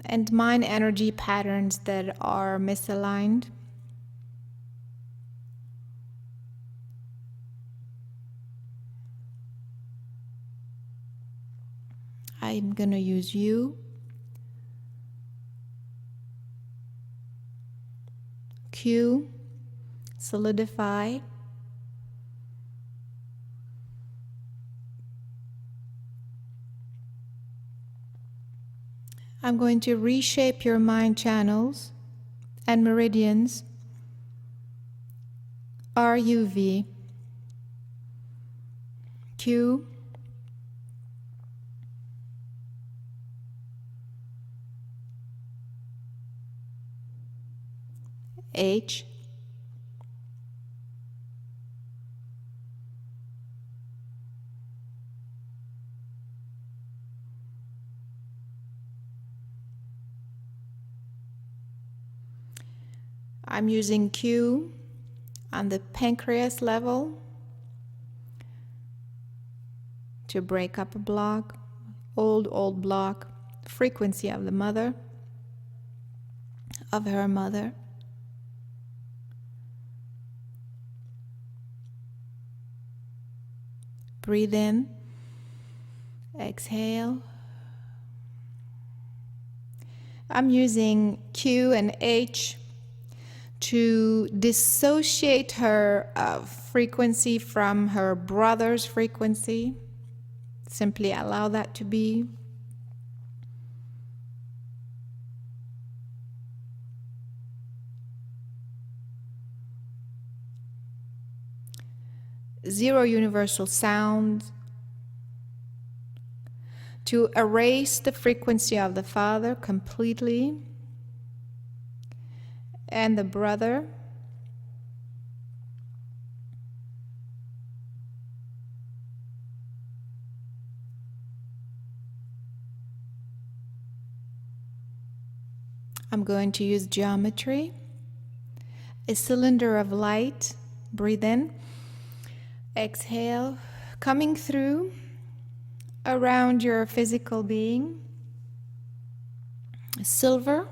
and mind energy patterns that are misaligned. I'm going to use U, Q, solidify, I'm going to reshape your mind channels and meridians, RUV, Q, H, I'm using Q on the pancreas level to break up a block, old block, frequency of the mother, of her mother. Breathe in. Exhale. I'm using Q and H to dissociate her frequency from her brother's frequency. Simply allow that to be. Zero universal sound to erase the frequency of the father completely and the brother. I'm going to use geometry. A cylinder of light. Breathe in. Exhale, coming through around your physical being. Silver.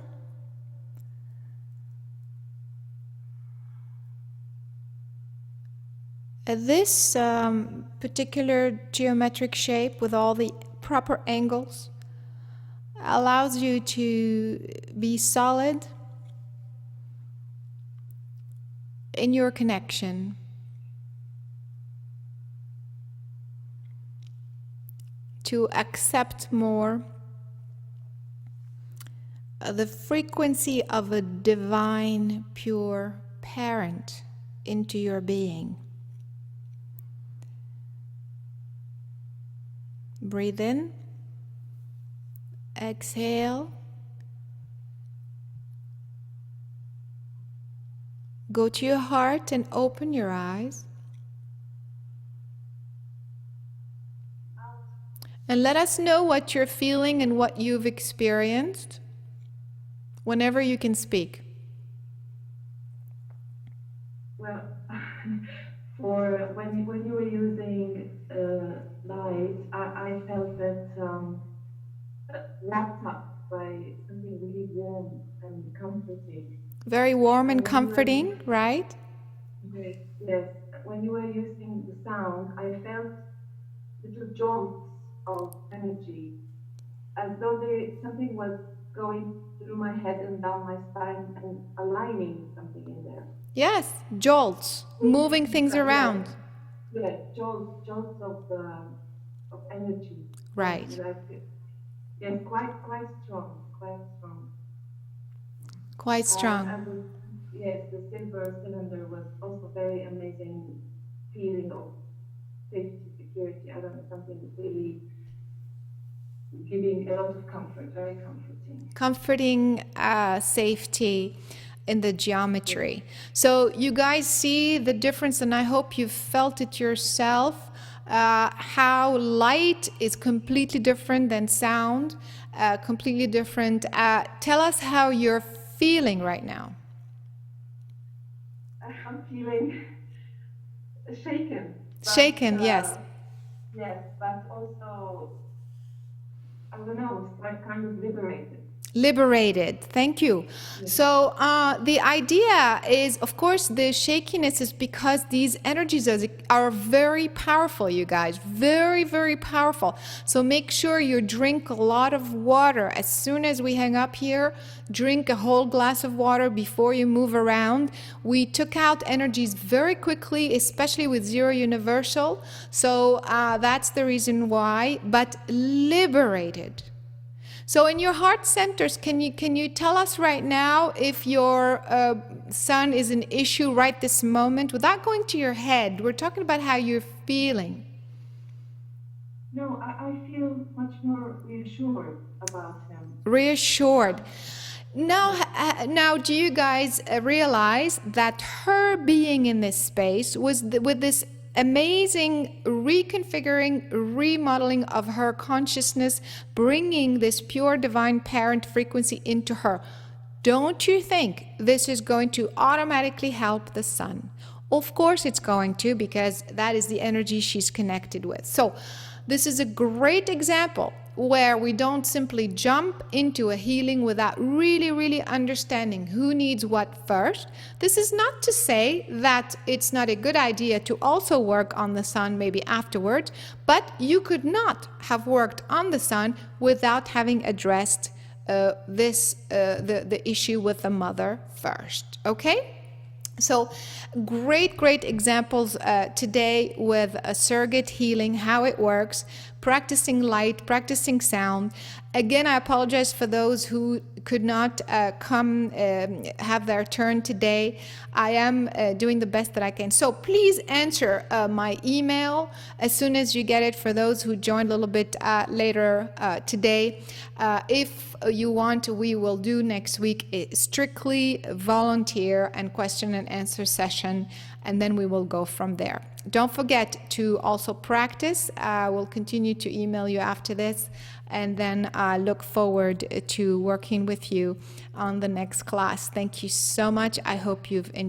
This particular geometric shape with all the proper angles allows you to be solid in your connection. To accept more the frequency of a divine, pure parent into your being. Breathe in. Exhale. Go to your heart and open your eyes. And let us know what you're feeling and what you've experienced whenever you can speak. Well, for when you were using light, I felt that wrapped up by something really warm and comforting. Very warm and comforting, right? Yes, yes. When you were using the sound, I felt little jolts of energy, as though something was going through my head and down my spine and aligning something in there. Yes, jolts, moving things around. Yeah, jolts of energy. Right. Yes, quite strong, quite strong. Quite strong. And yes, the silver cylinder was also very amazing feeling of safety, security. I don't know, something really giving a lot of comfort, very comforting. Comforting safety in the geometry. So you guys see the difference, and I hope you've felt it yourself, how light is completely different than sound, completely different. Tell us how you're feeling right now. I'm feeling shaken. Shaken, yes. Yes, but also, I don't know, like kind of liberated. Liberated, thank you. So the idea is, of course, the shakiness is because these energies are very powerful, you guys, very, very powerful. So make sure you drink a lot of water. As soon as we hang up here, drink a whole glass of water before you move around. We took out energies very quickly, especially with Zero Universal. So that's the reason why, but liberated. So in your heart centers, can you tell us right now if your son is an issue right this moment, without going to your head? We're talking about how you're feeling. No, I feel much more reassured about him. Reassured. Now, do you guys realize that her being in this space was with this amazing reconfiguring, remodeling of her consciousness, bringing this pure divine parent frequency into her? Don't you think this is going to automatically help the son? Of course it's going to, because that is the energy she's connected with. So this is a great example where we don't simply jump into a healing without really understanding who needs what first. This is not to say that it's not a good idea to also work on the son maybe afterwards, but you could not have worked on the son without having addressed the issue with the mother first. Okay? So great examples today with a surrogate healing, how it works, practicing light, practicing sound. Again, I apologize for those who could not come have their turn today. I am doing the best that I can. So please answer my email as soon as you get it, for those who joined a little bit later today. If you want, we will do next week a strictly volunteer and question and answer session, and then we will go from there. Don't forget to also practice. I will continue to email you after this, and then I look forward to working with you on the next class. Thank you so much. I hope you've enjoyed.